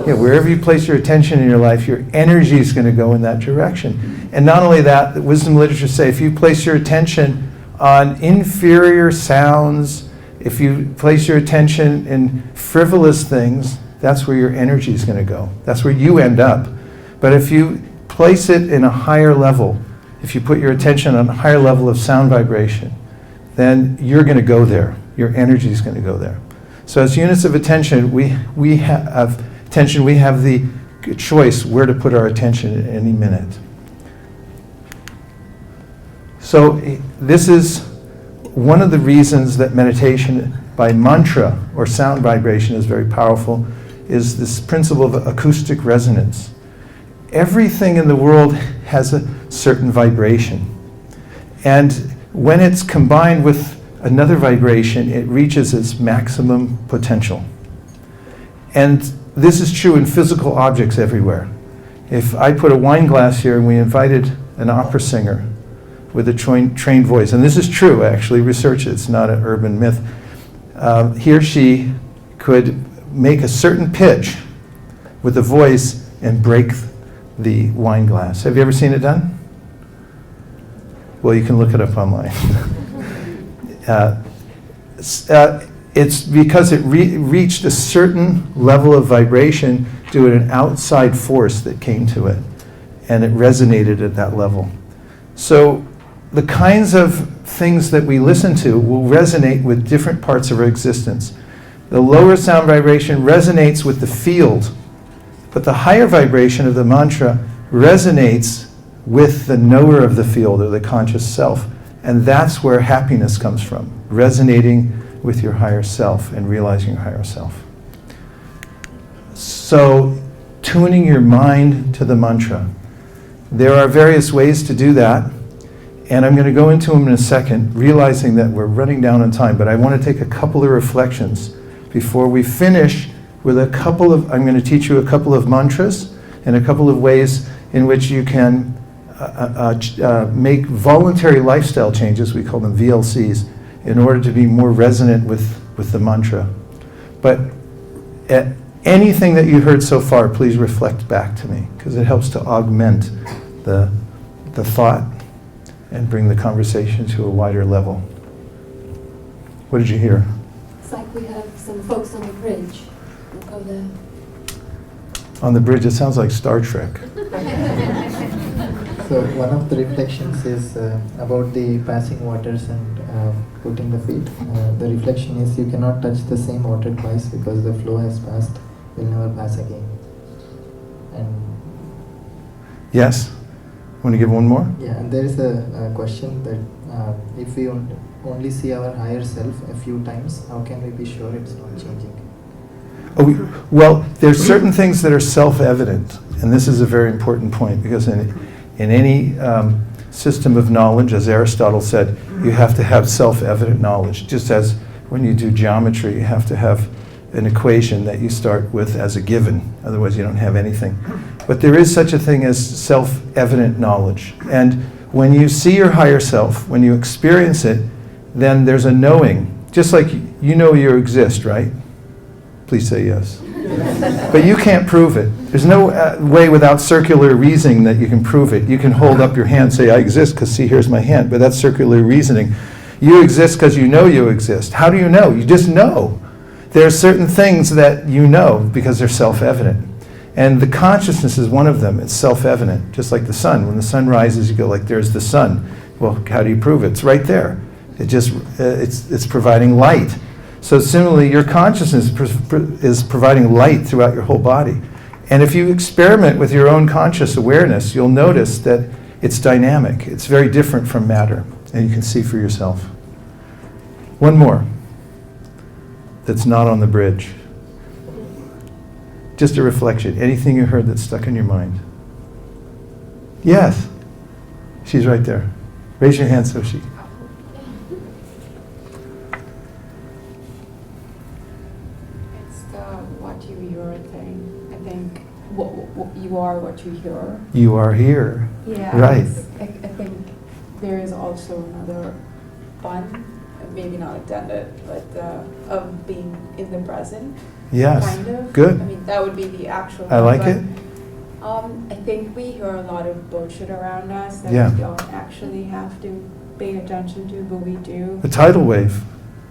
Yeah, wherever you place your attention in your life, your energy is going to go in that direction. And not only that, the wisdom literature say if you place your attention on inferior sounds, if you place your attention in frivolous things, that's where your energy is going to go. That's where you end up. But if you place it in a higher level, if you put your attention on a higher level of sound vibration, then you're going to go there. Your energy is going to go there. So as units of attention, we have attention. We have the choice where to put our attention at any minute. So this is one of the reasons that meditation by mantra or sound vibration is very powerful, is this principle of acoustic resonance. Everything in the world has a certain vibration. And when it's combined with another vibration, it reaches its maximum potential. And this is true in physical objects everywhere. If I put a wine glass here and we invited an opera singer with a trained voice, and this is true, actually, research it, it's not an urban myth, he or she could make a certain pitch with a voice and break the wine glass. Have you ever seen it done? Well, you can look it up online. It's because it reached a certain level of vibration due to an outside force that came to it, and it resonated at that level. So the kinds of things that we listen to will resonate with different parts of our existence. The lower sound vibration resonates with the field, but the higher vibration of the mantra resonates with the knower of the field, or the conscious self. And that's where happiness comes from, resonating with your higher self and realizing your higher self. So, tuning your mind to the mantra. There are various ways to do that, and I'm going to go into them in a second, realizing that we're running down on time, but I want to take a couple of reflections before we finish with I'm going to teach you a couple of mantras and a couple of ways in which you can make voluntary lifestyle changes, we call them VLCs, in order to be more resonant with the mantra. But anything that you heard so far, please reflect back to me, because it helps to augment the thought and bring the conversation to a wider level. What did you hear? It's like we have some folks on the bridge. We'll go there. On the bridge, it sounds like Star Trek. So one of the reflections is about the passing waters and putting the feet. The reflection is you cannot touch the same water twice because the flow has passed, will never pass again. And Yes? Want to give one more? yeah, and there is a question that if we only see our higher self a few times, how can we be sure it's not changing? Well, there's certain things that are self-evident, and this is a very important point, because in any system of knowledge, as Aristotle said, you have to have self-evident knowledge. Just as when you do geometry, you have to have an equation that you start with as a given, otherwise you don't have anything. But there is such a thing as self-evident knowledge. And when you see your higher self, when you experience it, then there's a knowing. Just like you know you exist, right? Please say yes. But you can't prove it. There's no way without circular reasoning that you can prove it. You can hold up your hand and say, I exist because see, here's my hand. But that's circular reasoning. You exist because you know you exist. How do you know? You just know. There are certain things that you know because they're self-evident. And the consciousness is one of them. It's self-evident, just like the sun. When the sun rises, you go like, there's the sun. Well, how do you prove it? It's right there. It's providing light. So similarly, your consciousness is providing light throughout your whole body. And if you experiment with your own conscious awareness, you'll notice that it's dynamic. It's very different from matter. And you can see for yourself. One more that's not on the bridge. Just a reflection. Anything you heard that's stuck in your mind? Yes. She's right there. Raise your hand, Soshi. It's the what you hear thing. I think what you are what you hear. You are here. Yeah. Right. I think there is also another fun, maybe not intended, but of being in the present. Yes. Kind of. Good. I mean, that would be the actual. I like but, it. I think we hear a lot of bullshit around us that Yeah. we don't actually have to pay attention to, but we do. The tidal wave.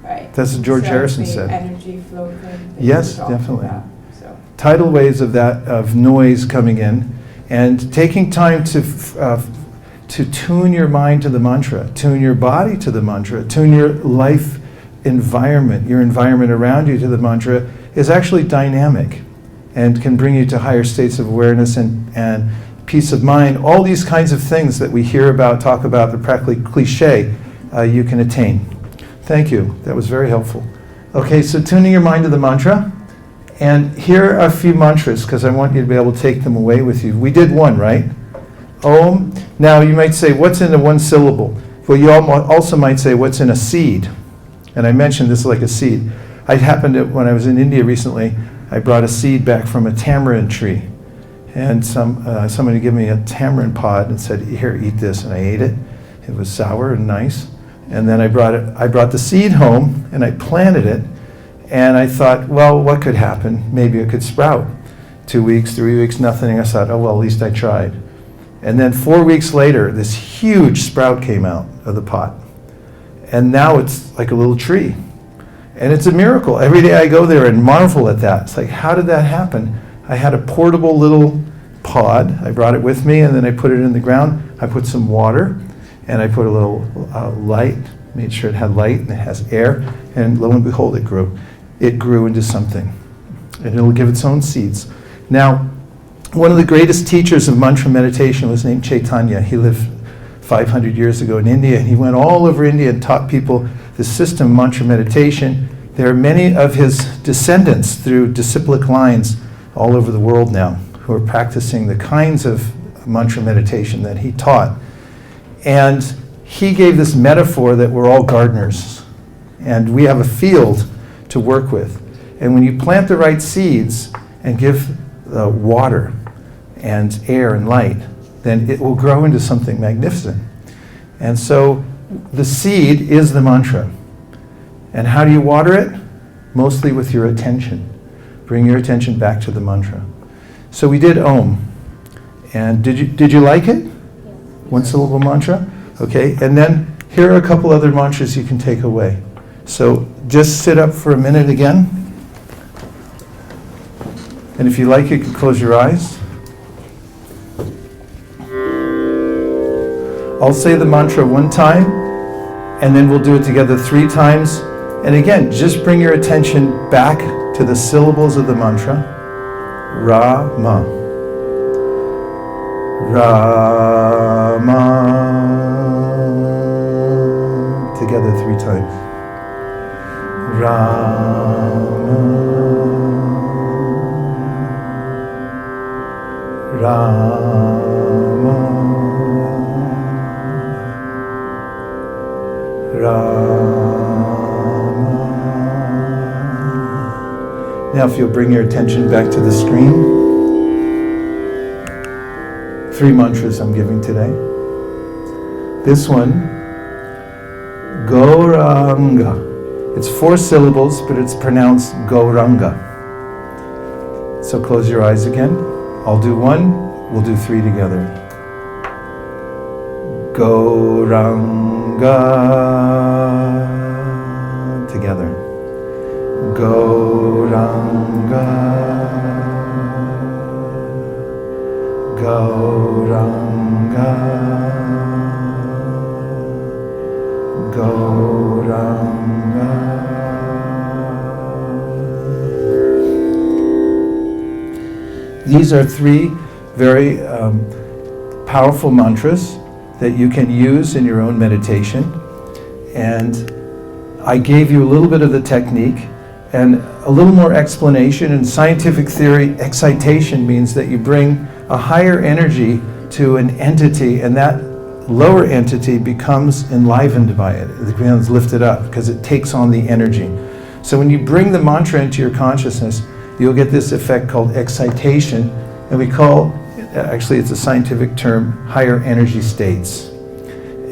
Right. That's what George So Harrison the said. Energy flow thing. that Yes, you were talking definitely. about, so. Tidal waves of noise coming in, and taking time to tune your mind to the mantra, tune your body to the mantra, tune your life environment, your environment around you to the mantra is actually dynamic. and can bring you to higher states of awareness and peace of mind. All these kinds of things that we hear about, talk about, they're practically cliche, you can attain. Thank you. That was very helpful. Okay, so tuning your mind to the mantra. And here are a few mantras, because I want you to be able to take them away with you. We did one, right? Om. Now you might say, what's in a one syllable? Well, you also might say, what's in a seed? And I mentioned this like a seed. I happened to, when I was in India recently, I brought a seed back from a tamarind tree. And somebody gave me a tamarind pod and said, here, eat this. And I ate it. It was sour and nice. And then I brought the seed home and I planted it. And I thought, well, what could happen? Maybe it could sprout. 2 weeks, 3 weeks, nothing. I thought, oh, well, at least I tried. And then 4 weeks later, this huge sprout came out of the pot. And now it's like a little tree. And it's a miracle. Every day I go there and marvel at that. It's like, how did that happen? I had a portable little pod. I brought it with me, and then I put it in the ground. I put some water, and I put a little light, made sure it had light and it has air, and lo and behold, it grew. It grew into something, and it'll give its own seeds. Now, one of the greatest teachers of mantra meditation was named Chaitanya. He lived 500 years ago in India, and he went all over India and taught people the system of mantra meditation. There are many of his descendants through disciplic lines all over the world now who are practicing the kinds of mantra meditation that he taught. And he gave this metaphor that we're all gardeners, and we have a field to work with. And when you plant the right seeds and give water and air and light, then it will grow into something magnificent. And so the seed is the mantra. And how do you water it? Mostly with your attention. Bring your attention back to the mantra. So we did Om. And did you like it? One syllable mantra? Okay, and then here are a couple other mantras you can take away. So just sit up for a minute again. And if you like, you can close your eyes. I'll say the mantra one time, and then we'll do it together 3 times. And again, just bring your attention back to the syllables of the mantra. Rama. Rama. Together 3 times. Rama. Rama. Rama. Now if you'll bring your attention back to the screen. 3 mantras I'm giving today. This one, Gauranga. It's 4 syllables, but it's pronounced Gauranga. So close your eyes again. I'll do 1, we'll do 3 together. Gauranga. Together. Gauranga. Gauranga. Gauranga. These are 3 very powerful mantras that you can use in your own meditation. And I gave you a little bit of the technique and a little more explanation. In scientific theory, excitation means that you bring a higher energy to an entity, and that lower entity becomes enlivened by it. It becomes lifted up because it takes on the energy. So when you bring the mantra into your consciousness, you'll get this effect called excitation, and we call, actually it's a scientific term, higher energy states.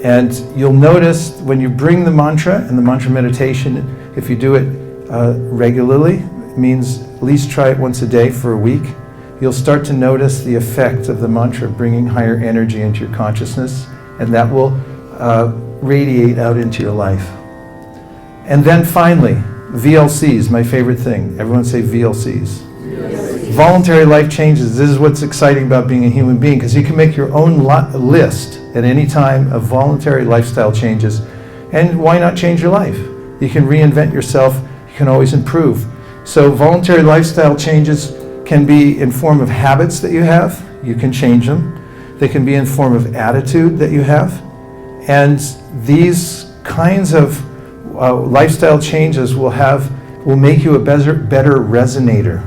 And you'll notice when you bring the mantra and the mantra meditation, if you do it regularly, it means at least try it once a day for a week, you'll start to notice the effect of the mantra bringing higher energy into your consciousness, and that will radiate out into your life. And then finally, VLCs, my favorite thing. Everyone say VLCs. Voluntary life changes. This is what's exciting about being a human being, because you can make your own list at any time of voluntary lifestyle changes. And why not change your life? You can reinvent yourself. You can always improve. So voluntary lifestyle changes can be in form of habits that you have. You can change them. They can be in form of attitude that you have. And these kinds of lifestyle changes will make you a better resonator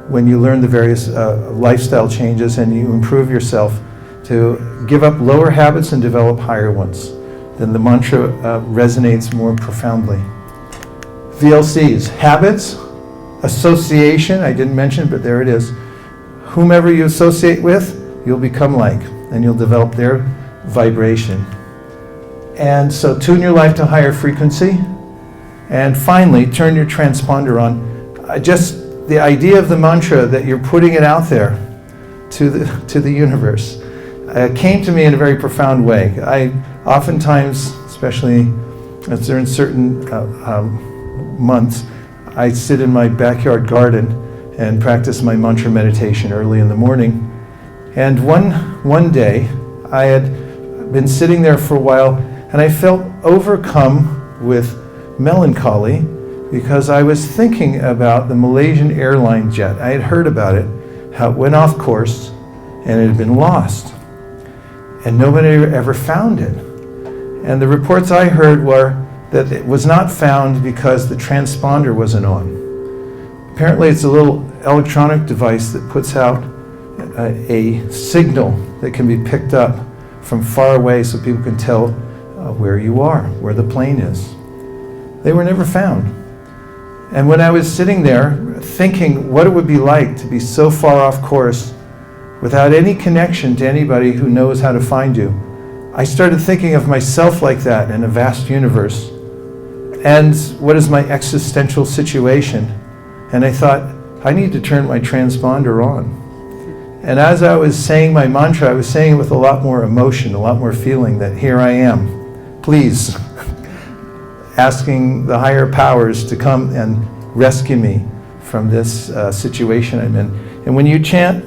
when you learn the various lifestyle changes and you improve yourself to give up lower habits and develop higher ones. Then the mantra resonates more profoundly. VLCs, habits, association, I didn't mention, but there it is. Whomever you associate with, you'll become like, and you'll develop their vibration. And so tune your life to higher frequency. And finally, turn your transponder on. Just the idea of the mantra that you're putting it out there to the universe came to me in a very profound way. I oftentimes, especially as they're in certain months, I sit in my backyard garden and practice my mantra meditation early in the morning. And one day, I had been sitting there for a while, and I felt overcome with melancholy because I was thinking about the Malaysian airline jet. I had heard about it, how it went off course, and it had been lost. And nobody ever found it. And the reports I heard were that it was not found because the transponder wasn't on. Apparently it's a little electronic device that puts out a signal that can be picked up from far away so people can tell where you are, where the plane is. They were never found. And when I was sitting there thinking what it would be like to be so far off course without any connection to anybody who knows how to find you, I started thinking of myself like that in a vast universe. And what is my existential situation? And I thought, I need to turn my transponder on. And as I was saying my mantra, I was saying it with a lot more emotion, a lot more feeling that here I am. Please, asking the higher powers to come and rescue me from this situation I'm in. And when you chant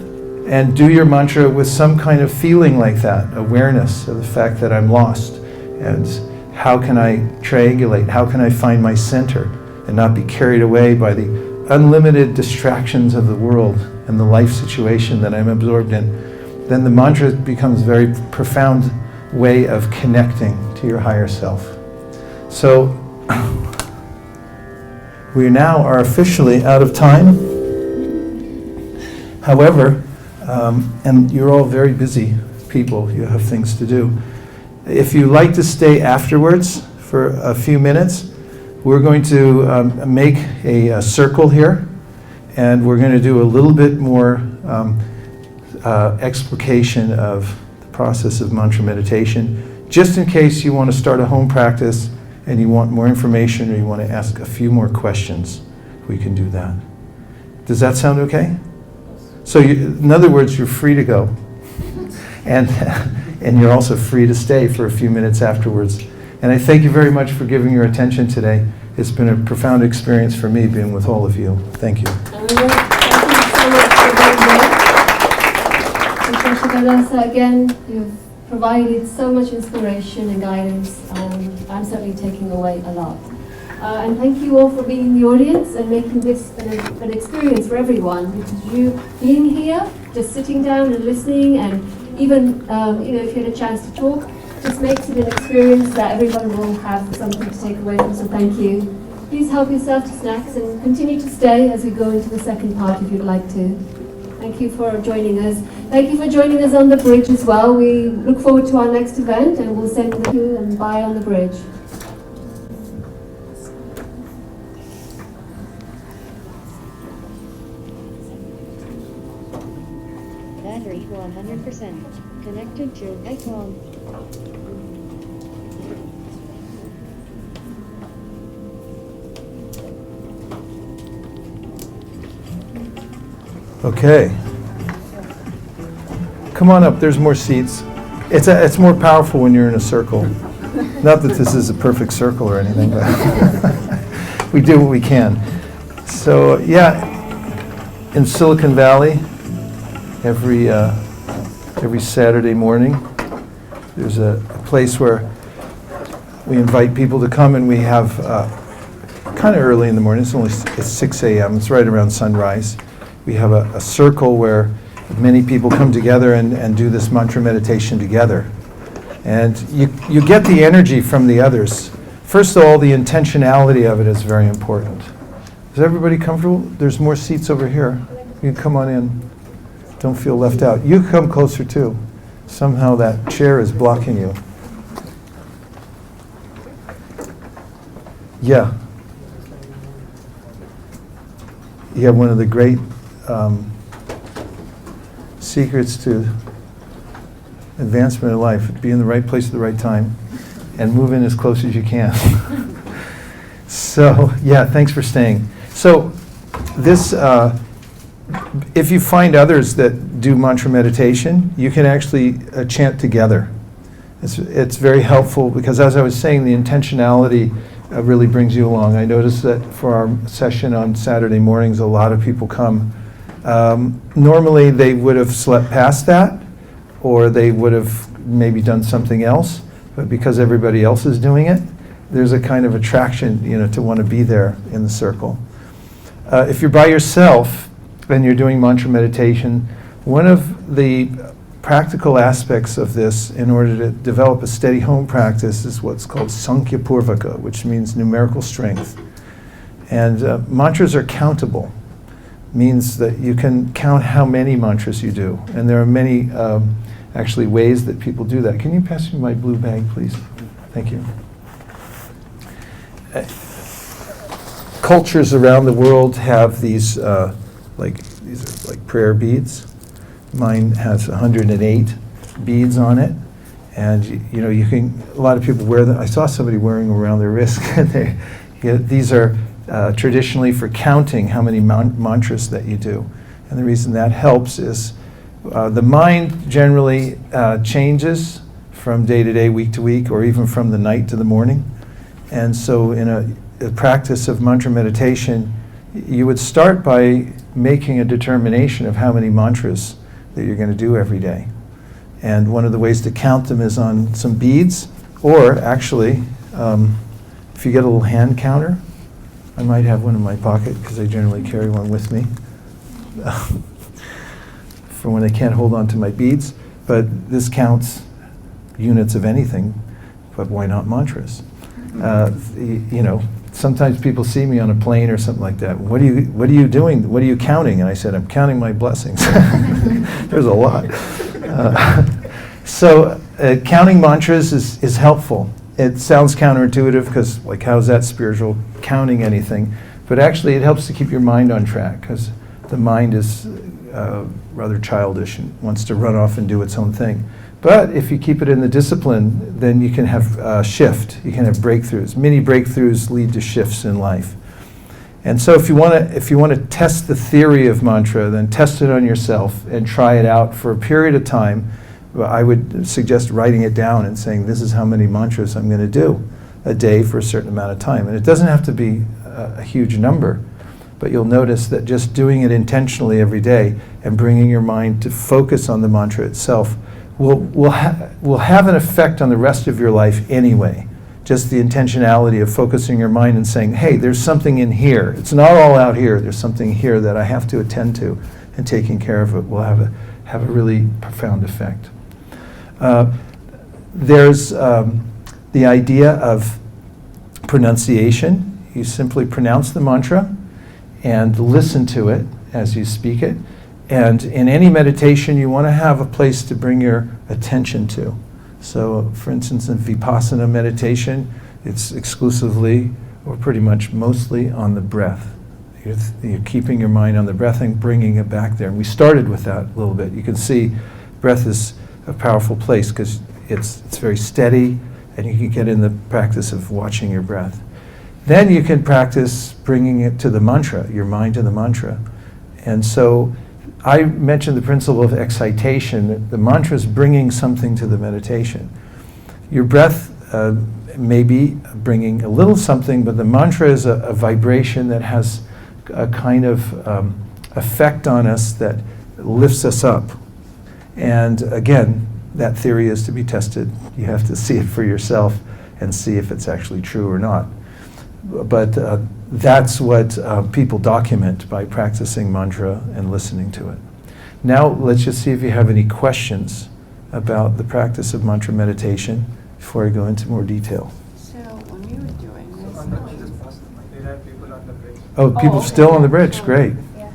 and do your mantra with some kind of feeling like that, awareness of the fact that I'm lost, and how can I triangulate, how can I find my center and not be carried away by the unlimited distractions of the world and the life situation that I'm absorbed in, then the mantra becomes a very profound way of connecting to your higher self. So we now are officially out of time. However, and you're all very busy people, you have things to do. If you like to stay afterwards for a few minutes, we're going to make a circle here, and we're going to do a little bit more explication of the process of mantra meditation, just in case you want to start a home practice and you want more information or you want to ask a few more questions. We can do that. Does that sound okay? So in other words, you're free to go. And you're also free to stay for a few minutes afterwards. And I thank you very much for giving your attention today. It's been a profound experience for me being with all of you. Thank you. Thank you so much for being here. Vaisesika Dasa, again, you've provided so much inspiration and guidance. I'm certainly taking away a lot. And thank you all for being in the audience and making this an experience for everyone. Because you being here, just sitting down and listening, and even if you had a chance to talk, just makes it an experience that everyone will have something to take away from. So thank you. Please help yourself to snacks and continue to stay as we go into the second part if you'd like to. Thank you for joining us. Thank you for joining us on the bridge as well. We look forward to our next event, and we'll send you and bye on the bridge. Battery 100%. Connected to iPhone. Okay. Come on up, there's more seats. It's more powerful when you're in a circle. Not that this is a perfect circle or anything, but we do what we can. So yeah, in Silicon Valley, every Saturday morning, there's a place where we invite people to come, and we have kind of early in the morning. It's 6 a.m. It's right around sunrise. we have a circle where many people come together and do this mantra meditation together. And you get the energy from the others. First of all, the intentionality of it is very important. Is everybody comfortable? There's more seats over here. You can come on in. Don't feel left out. You come closer too. Somehow that chair is blocking you. Yeah. You have one of the great secrets to advancement in life: be in the right place at the right time and move in as close as you can. So, yeah, thanks for staying. So, this, if you find others that do mantra meditation, you can actually chant together. It's very helpful because, as I was saying, the intentionality really brings you along. I noticed that for our session on Saturday mornings, a lot of people come. Normally, they would have slept past that, or they would have maybe done something else, but because everybody else is doing it, there's a kind of attraction, to want to be there in the circle. If you're by yourself and you're doing mantra meditation, one of the practical aspects of this, in order to develop a steady home practice, is what's called Sankhya Purvaka, which means numerical strength. And mantras are countable. Means that you can count how many mantras you do. And there are many actually ways that people do that. Can you pass me my blue bag, please? Thank you. Cultures around the world have these, these are like prayer beads. Mine has 108 beads on it. And you can, a lot of people wear them. I saw somebody wearing them around their wrist. These are traditionally for counting how many mantras that you do. And the reason that helps is the mind generally changes from day to day, week to week, or even from the night to the morning. And so in a practice of mantra meditation, you would start by making a determination of how many mantras that you're going to do every day. And one of the ways to count them is on some beads, or actually, if you get a little hand counter, I might have one in my pocket because I generally carry one with me for when I can't hold on to my beads. But this counts units of anything, but why not mantras? Sometimes people see me on a plane or something like that. What are you doing? What are you counting? And I said, I'm counting my blessings. There's a lot. So counting mantras is helpful. It sounds counterintuitive because, how is that spiritual, counting anything? But actually, it helps to keep your mind on track because the mind is rather childish and wants to run off and do its own thing. But if you keep it in the discipline, then you can have shift. You can have breakthroughs. Many breakthroughs lead to shifts in life. And so, if you want to test the theory of mantra, then test it on yourself and try it out for a period of time. I would suggest writing it down and saying, this is how many mantras I'm going to do a day for a certain amount of time. And it doesn't have to be a huge number, but you'll notice that just doing it intentionally every day and bringing your mind to focus on the mantra itself will have an effect on the rest of your life anyway. Just the intentionality of focusing your mind and saying, hey, there's something in here. It's not all out here. There's something here that I have to attend to, and taking care of it will have a really profound effect. There's the idea of pronunciation. You simply pronounce the mantra and listen to it as you speak it. And in any meditation, you want to have a place to bring your attention to. So, for instance, in Vipassana meditation, it's exclusively, or pretty much mostly, on the breath. You're keeping your mind on the breath and bringing it back there. And we started with that a little bit. You can see breath is a powerful place because it's very steady, and you can get in the practice of watching your breath. Then you can practice bringing it to the mantra, your mind to the mantra. And so I mentioned the principle of excitation, that the mantra is bringing something to the meditation. Your breath may be bringing a little something, but the mantra is a vibration that has a kind of effect on us that lifts us up. And again, that theory is to be tested. You have to see it for yourself and see if it's actually true or not. But that's what people document by practicing mantra and listening to it. Now, let's just see if you have any questions about the practice of mantra meditation before I go into more detail. So when we were doing this, There are people on the bridge. Oh, people okay, still on the yeah, bridge, sure. great. Yeah.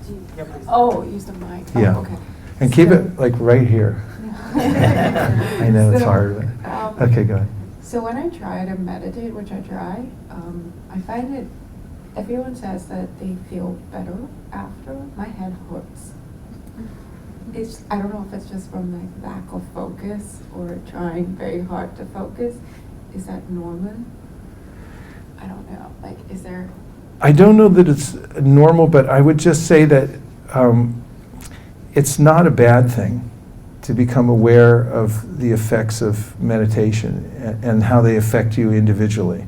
Do you- Yeah, please. Oh, use the mic. Yeah. Oh, okay. And keep So- it like right here. I know it's So, hard. But, okay, go ahead. So when I try to meditate, which I try, I find it, everyone says that they feel better after. My head hurts. I don't know if it's just from like lack of focus or trying very hard to focus. Is that normal? I don't know. Like, is there? I don't know that it's normal, but I would just say that it's not a bad thing to become aware of the effects of meditation and how they affect you individually.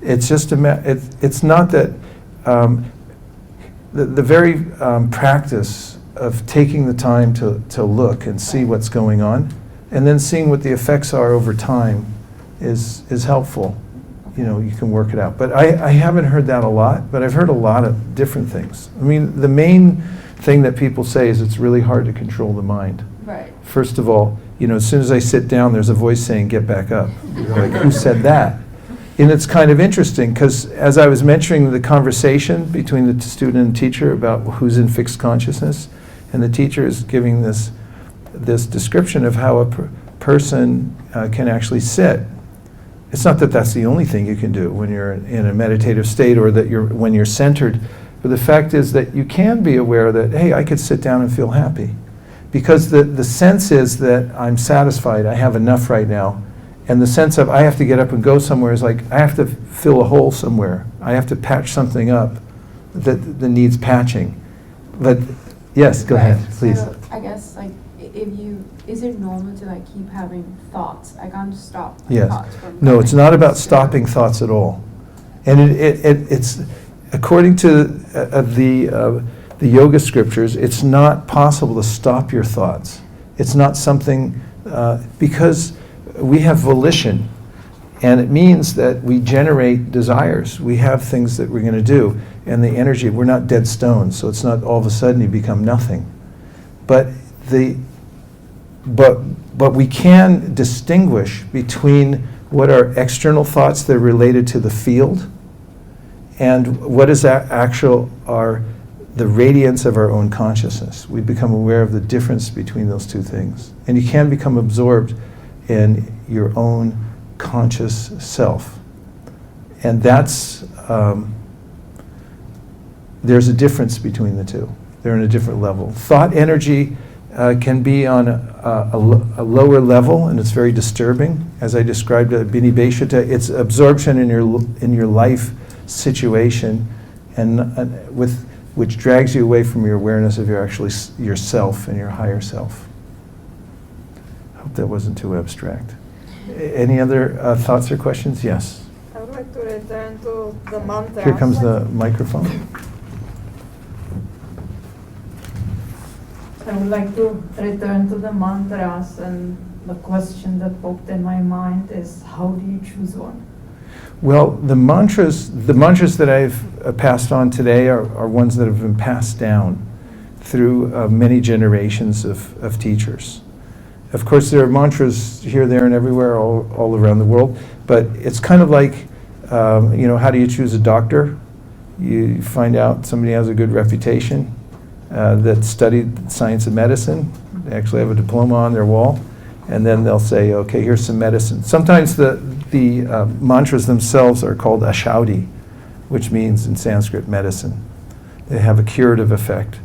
It's just it's not that the very practice of taking the time to look and see what's going on, and then seeing what the effects are over time is helpful. You know, you can work it out. But I haven't heard that a lot, but I've heard a lot of different things. I mean, the main thing that people say is it's really hard to control the mind. Right. First of all, you know, as soon as I sit down, there's a voice saying, "Get back up." Like, who said that? And it's kind of interesting because as I was mentioning the conversation between the student and teacher about who's in fixed consciousness, and the teacher is giving this description of how a person can actually sit. It's not that that's the only thing you can do when you're in a meditative state or that when you're centered, but the fact is that you can be aware that, hey, I could sit down and feel happy. Because the sense is that I'm satisfied, I have enough right now. And the sense of I have to get up and go somewhere is like I have to fill a hole somewhere. I have to patch something up that needs patching. But yes, go ahead, please. So I guess like is it normal to like keep having thoughts? I can't stop my Yes. thoughts from No, it's coming. not about stopping thoughts at all. And it's according to the yoga scriptures, it's not possible to stop your thoughts. It's not something, because we have volition, and it means that we generate desires. We have things that we're going to do, and the energy, we're not dead stones, so it's not all of a sudden you become nothing. But we can distinguish between what are external thoughts that are related to the field and what is the radiance of our own consciousness. We become aware of the difference between those two things. And you can become absorbed in your own conscious self. And that's, there's a difference between the two. They're in a different level. Thought energy can be on a lower level, and it's very disturbing. As I described at Bini Beshita, it's absorption in your life situation, and which drags you away from your awareness of yourself and your higher self. I hope that wasn't too abstract. Any other thoughts or questions? Yes. I would like to return to the mantra. Here comes the microphone. I would like to return to the mantras, and the question that popped in my mind is, how do you choose one? Well, the mantras that I've passed on today are ones that have been passed down through many generations of teachers. Of course, there are mantras here, there, and everywhere, all around the world, but it's kind of like, how do you choose a doctor? You find out somebody has a good reputation, that studied science of medicine. They actually have a diploma on their wall, and then they'll say, okay, here's some medicine. Sometimes the mantras themselves are called ashaudi, which means in Sanskrit medicine. They have a curative effect.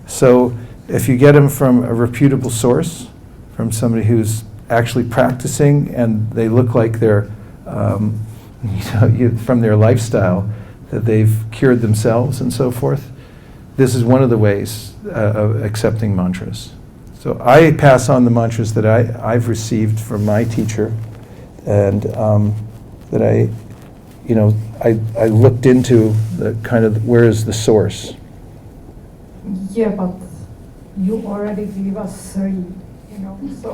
So if you get them from a reputable source, from somebody who's actually practicing and they look like they're, from their lifestyle, that they've cured themselves and so forth, this is one of the ways of accepting mantras. So I pass on the mantras that I've received from my teacher, and that I looked into the kind of where is the source. Yeah, but you already gave us 3, so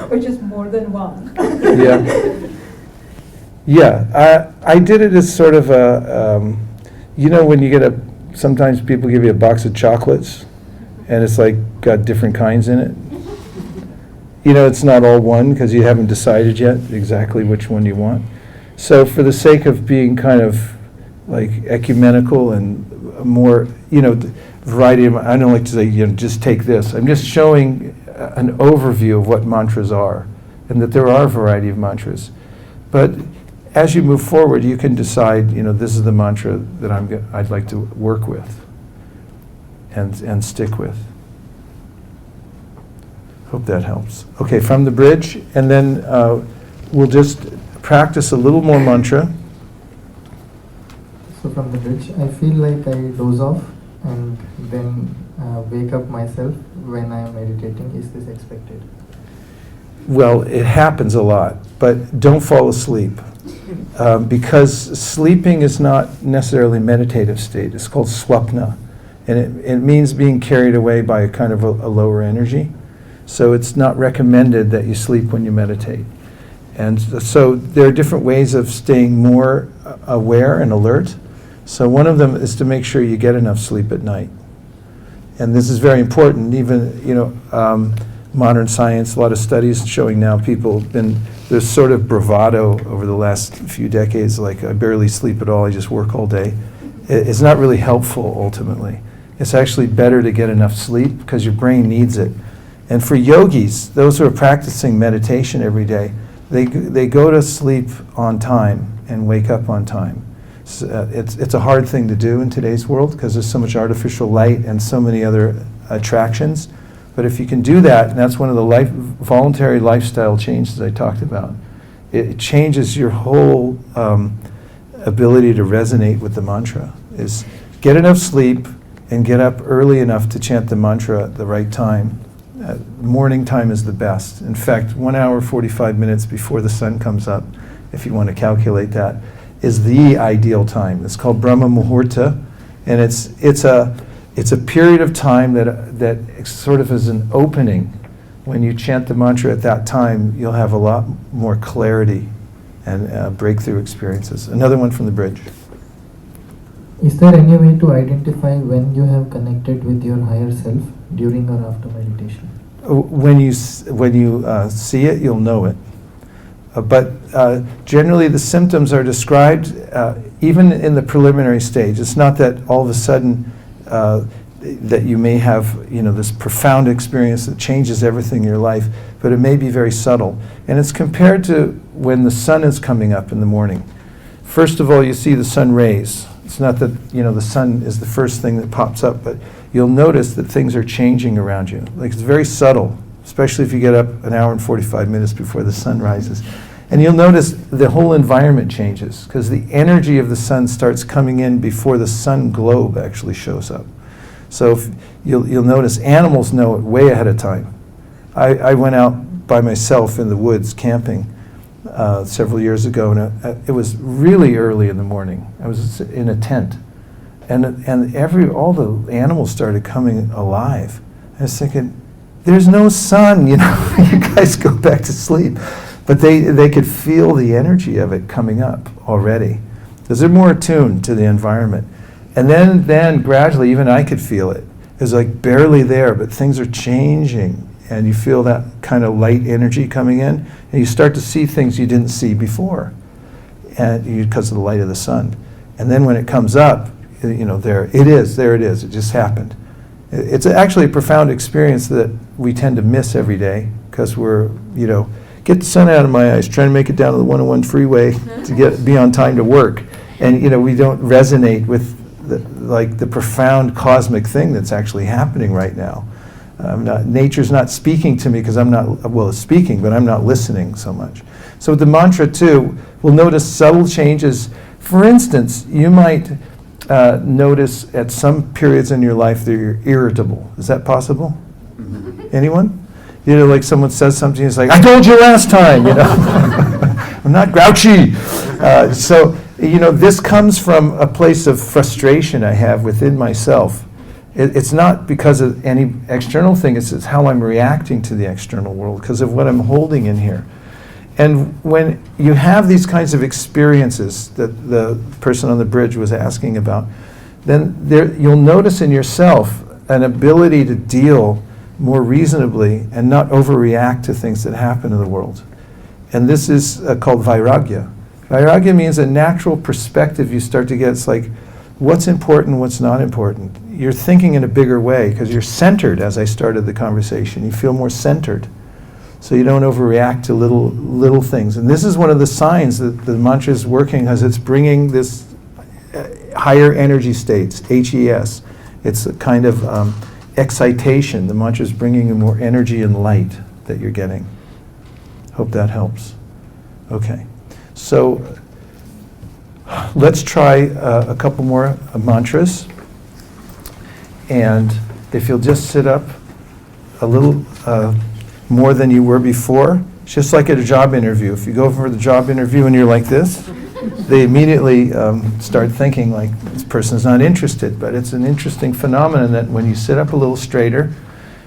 which is more than one. Yeah. Yeah, I did it as sort of a, when you get sometimes people give you a box of chocolates, and it's like got different kinds in it. It's not all one, because you haven't decided yet exactly which one you want. So for the sake of being kind of like ecumenical and more, variety of, I don't like to say, just take this. I'm just showing an overview of what mantras are, and that there are a variety of mantras. But as you move forward, you can decide, this is the mantra that I'd like to work with and stick with. Hope that helps. Okay, from the bridge, and then we'll just practice a little more mantra. So from the bridge, I feel like I doze off and then wake up myself when I am meditating. Is this expected? Well, it happens a lot, but don't fall asleep. Because sleeping is not necessarily a meditative state. It's called swapna. And it means being carried away by a kind of a lower energy. So it's not recommended that you sleep when you meditate. And so there are different ways of staying more aware and alert. So one of them is to make sure you get enough sleep at night. And this is very important. Even, modern science, a lot of studies showing now there's sort of bravado over the last few decades, like I barely sleep at all, I just work all day. It's not really helpful ultimately. It's actually better to get enough sleep because your brain needs it. And for yogis, those who are practicing meditation every day, they go to sleep on time and wake up on time. It's a hard thing to do in today's world because there's so much artificial light and so many other attractions. But if you can do that, and that's one of the voluntary lifestyle changes I talked about, it changes your whole ability to resonate with the mantra. Is get enough sleep and get up early enough to chant the mantra at the right time. Morning time is the best. In fact, 1 hour, 45 minutes before the sun comes up, if you want to calculate that, is the ideal time. It's called Brahma Muhurta, and it's a period of time that sort of is an opening. When you chant the mantra at that time, you'll have a lot more clarity and breakthrough experiences. Another one from the bridge. Is there any way to identify when you have connected with your higher self during or after meditation? When you see it, you'll know it. But generally the symptoms are described even in the preliminary stage. It's not that all of a sudden that you may have this profound experience that changes everything in your life, but it may be very subtle. And it's compared to when the sun is coming up in the morning. First of all, you see the sun rays. It's not that the sun is the first thing that pops up, but you'll notice that things are changing around you. Like it's very subtle, especially if you get up 1 hour and 45 minutes before the sun rises. And you'll notice the whole environment changes because the energy of the sun starts coming in before the sun globe actually shows up. So you'll notice animals know it way ahead of time. I went out by myself in the woods camping several years ago, and it was really early in the morning. I was in a tent, and all the animals started coming alive. I was thinking, there's no sun, you guys go back to sleep. But they could feel the energy of it coming up already, because they're more attuned to the environment. And then gradually, even I could feel it. It was like barely there, but things are changing. And you feel that kind of light energy coming in, and you start to see things you didn't see before, and because of the light of the sun. And then when it comes up, there it is, it just happened. It's actually a profound experience that we tend to miss every day, because we're, get the sun out of my eyes, trying to make it down to the 101 freeway to be on time to work. And, we don't resonate with the profound cosmic thing that's actually happening right now. Nature's not speaking to me because it's speaking, but I'm not listening so much. So with the mantra too, we'll notice subtle changes. For instance, you might notice at some periods in your life that you're irritable. Is that possible? Anyone? Like someone says something, it's like, I told you last time, I'm not grouchy. So this comes from a place of frustration I have within myself. It's not because of any external thing, it's how I'm reacting to the external world, because of what I'm holding in here. And when you have these kinds of experiences that the person on the bridge was asking about, then you'll notice in yourself an ability to deal more reasonably and not overreact to things that happen in the world. And this is called vairagya. Vairagya means a natural perspective you start to get. It's like, what's important, what's not important. You're thinking in a bigger way because you're centered, as I started the conversation. You feel more centered. So you don't overreact to little things. And this is one of the signs that the mantra is working, because it's bringing this higher energy states, HES. It's a kind of excitation. The mantra is bringing you more energy and light that you're getting. Hope that helps. Okay. So let's try a couple more mantras. And if you'll just sit up a little more than you were before, it's just like at a job interview. If you go for the job interview and you're like this, they immediately start thinking like this person's not interested. But it's an interesting phenomenon that when you sit up a little straighter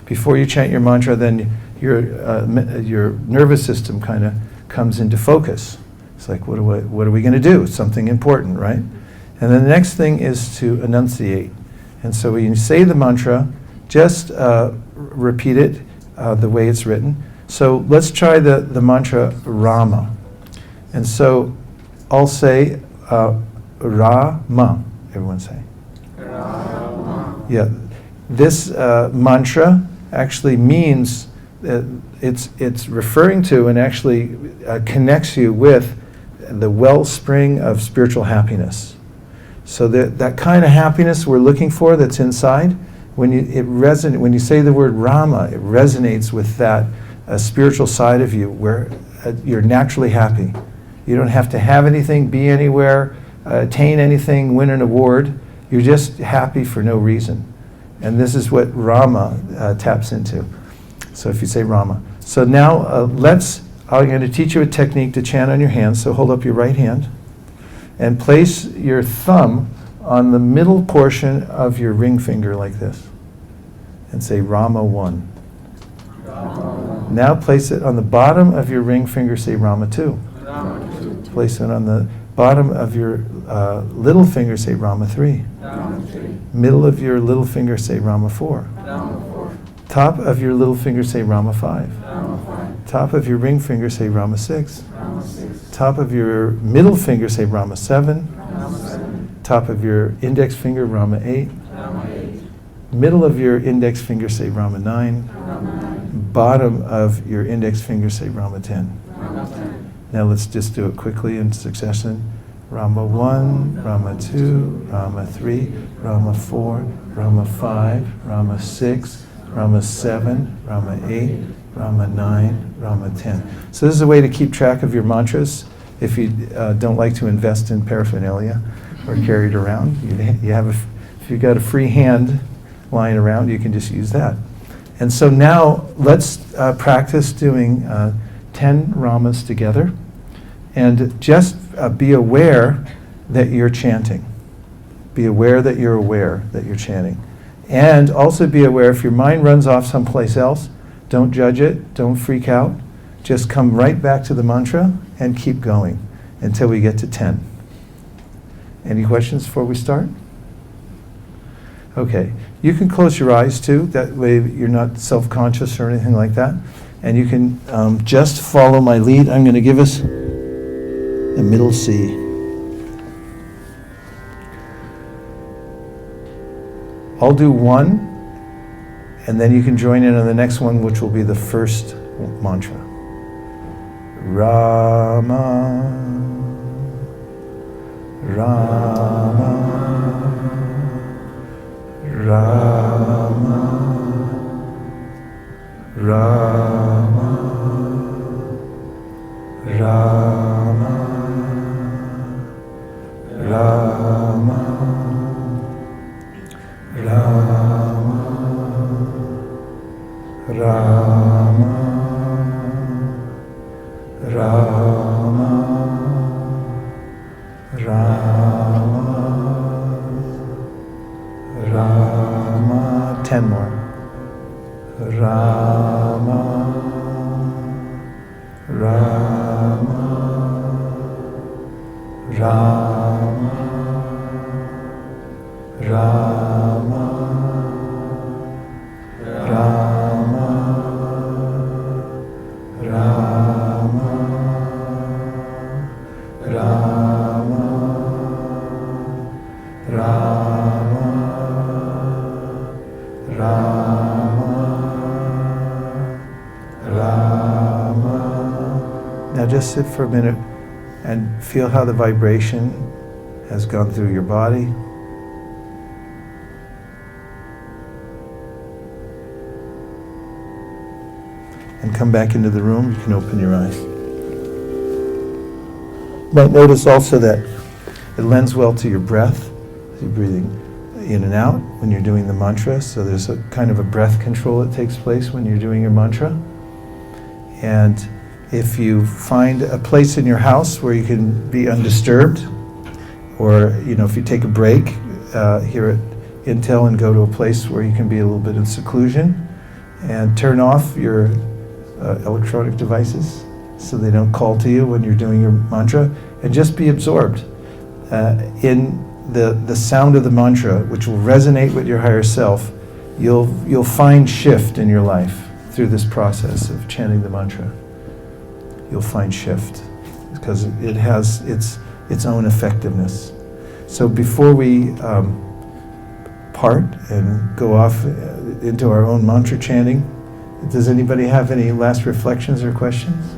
before you chant your mantra, then your nervous system kind of comes into focus. It's like, what are we going to do? It's something important, right? And then the next thing is to enunciate. And so when you say the mantra, just repeat it the way it's written. So let's try the mantra Rama. And so I'll say Rama. Everyone say. Rama. Yeah. This mantra actually means it's referring to and actually connects you with the wellspring of spiritual happiness. So that kind of happiness we're looking for that's inside, when you say the word Rama, it resonates with that spiritual side of you where you're naturally happy. You don't have to have anything, be anywhere, attain anything, win an award. You're just happy for no reason. And this is what Rama taps into. So if you say Rama. So now I'm going to teach you a technique to chant on your hands. So hold up your right hand and place your thumb on the middle portion of your ring finger like this. And say Rama 1. Rama. Now place it on the bottom of your ring finger, say Rama 2. Rama 2. Place it on the bottom of your little finger, say Rama 3. Rama 3. Middle of your little finger, say Rama 4. Rama 4. Top of your little finger, say Rama 5. Rama 5. Top of your ring finger, say Rama 6. Rama 6. Top of your middle finger, say Rama 7. Rama 7. Top of your index finger, Rama 8. Rama 8. Middle of your index finger, say Rama 9. Rama 9. Bottom of your index finger, say Rama 10. Rama 10. Now let's just do it quickly in succession. Rama 1, Rama 2, Rama 3, Rama 4, Rama 5, Rama 6, Rama 7, Rama 8, Rama 9, Rama 10. So this is a way to keep track of your mantras if you don't like to invest in paraphernalia or carry it around. If you've got a free hand lying around, you can just use that. And so now let's practice doing 10 Ramas together. And just be aware that you're chanting. Be aware that you're aware that you're chanting. And also be aware if your mind runs off someplace else, don't judge it, don't freak out. Just come right back to the mantra and keep going until we get to 10. Any questions before we start? Okay. You can close your eyes too. That way you're not self-conscious or anything like that. And you can just follow my lead. I'm going to give us the middle C. I'll do one, and then you can join in on the next one, which will be the first mantra. Rama, Rama, Rama, Rama, Rama, Rama, Rama, Rama, Rama, Rama, Rama. 10 more. Rama, Rama. Rama, Rama, Rama, Rama, Rama, Rama, Rama. Now just sit for a minute and feel how the vibration has gone through your body. And come back into the room. You can open your eyes. But notice also that it lends well to your breath. You're breathing in and out when you're doing the mantra. So there's a kind of a breath control that takes place when you're doing your mantra. And if you find a place in your house where you can be undisturbed, or if you take a break here at Intel and go to a place where you can be a little bit in seclusion, and turn off your electronic devices so they don't call to you when you're doing your mantra, and just be absorbed in the sound of the mantra, which will resonate with your higher self. You'll find shift in your life through this process of chanting the mantra. You'll find shift because it has its own effectiveness. So before we part and go off into our own mantra chanting, does anybody have any last reflections or questions?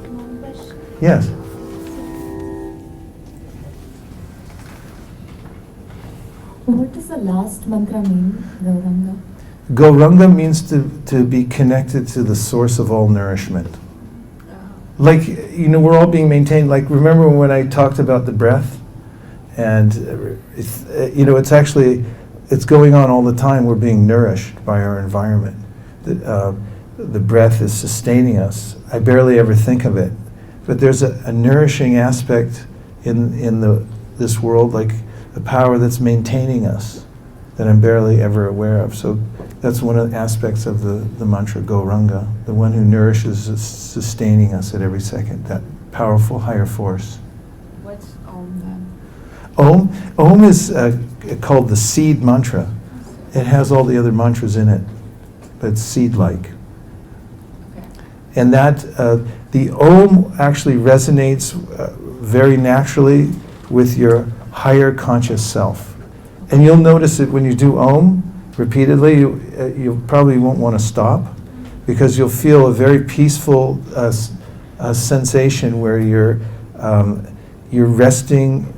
One question. Yes. What does the last mantra mean, Gauranga? Gauranga means to be connected to the source of all nourishment. Like, we're all being maintained. Like, remember when I talked about the breath? And, it's going on all the time. We're being nourished by our environment. The breath is sustaining us. I barely ever think of it. But there's a nourishing aspect in this world, like a power that's maintaining us, that I'm barely ever aware of. So that's one of the aspects of the mantra Gauranga, the one who nourishes us, sustaining us at every second, that powerful higher force. What's Om then? Om is called the seed mantra. It has all the other mantras in it, but it's seed-like. Okay. And that the Om actually resonates very naturally with your higher conscious self. And you'll notice it when you do Om repeatedly, you probably won't want to stop, because you'll feel a very peaceful sensation where you're resting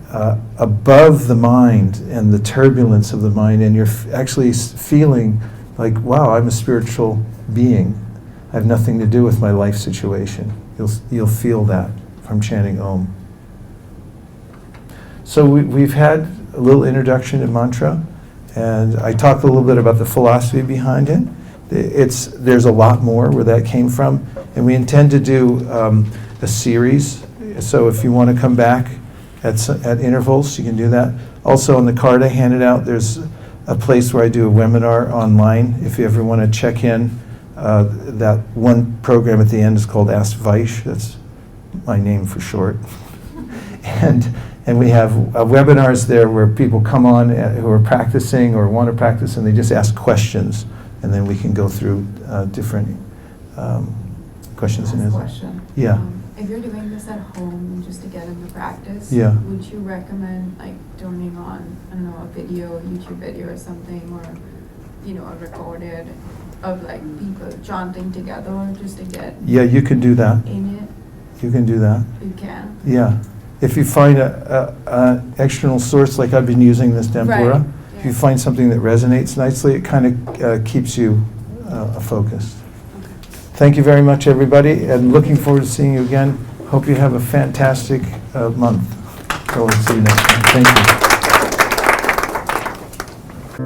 above the mind and the turbulence of the mind, and you're actually feeling like, wow, I'm a spiritual being. I have nothing to do with my life situation. You'll feel that from chanting Om. So we've had a little introduction to mantra, and I talked a little bit about the philosophy behind it. There's a lot more where that came from, and we intend to do a series. So if you want to come back at intervals, you can do that. Also on the card I handed out, there's a place where I do a webinar online. If you ever want to check in, that one program at the end is called Ask Vaish. That's my name for short. And we have webinars there where people come on who are practicing or want to practice, and they just ask questions, and then we can go through different questions and answers. Question. Yeah. If you're doing this at home just to get into practice, Yeah. would you recommend turning on, I don't know, a video, YouTube video or something, or a recorded of people chanting together just to get Yeah, you can do that. in it? You can do that. You can. Yeah. If you find an external source, like I've been using this tempura, Right. if you find something that resonates nicely, it kind of keeps you focused. Thank you very much, everybody, and looking forward to seeing you again. Hope you have a fantastic month. So we'll see you next time. Thank you.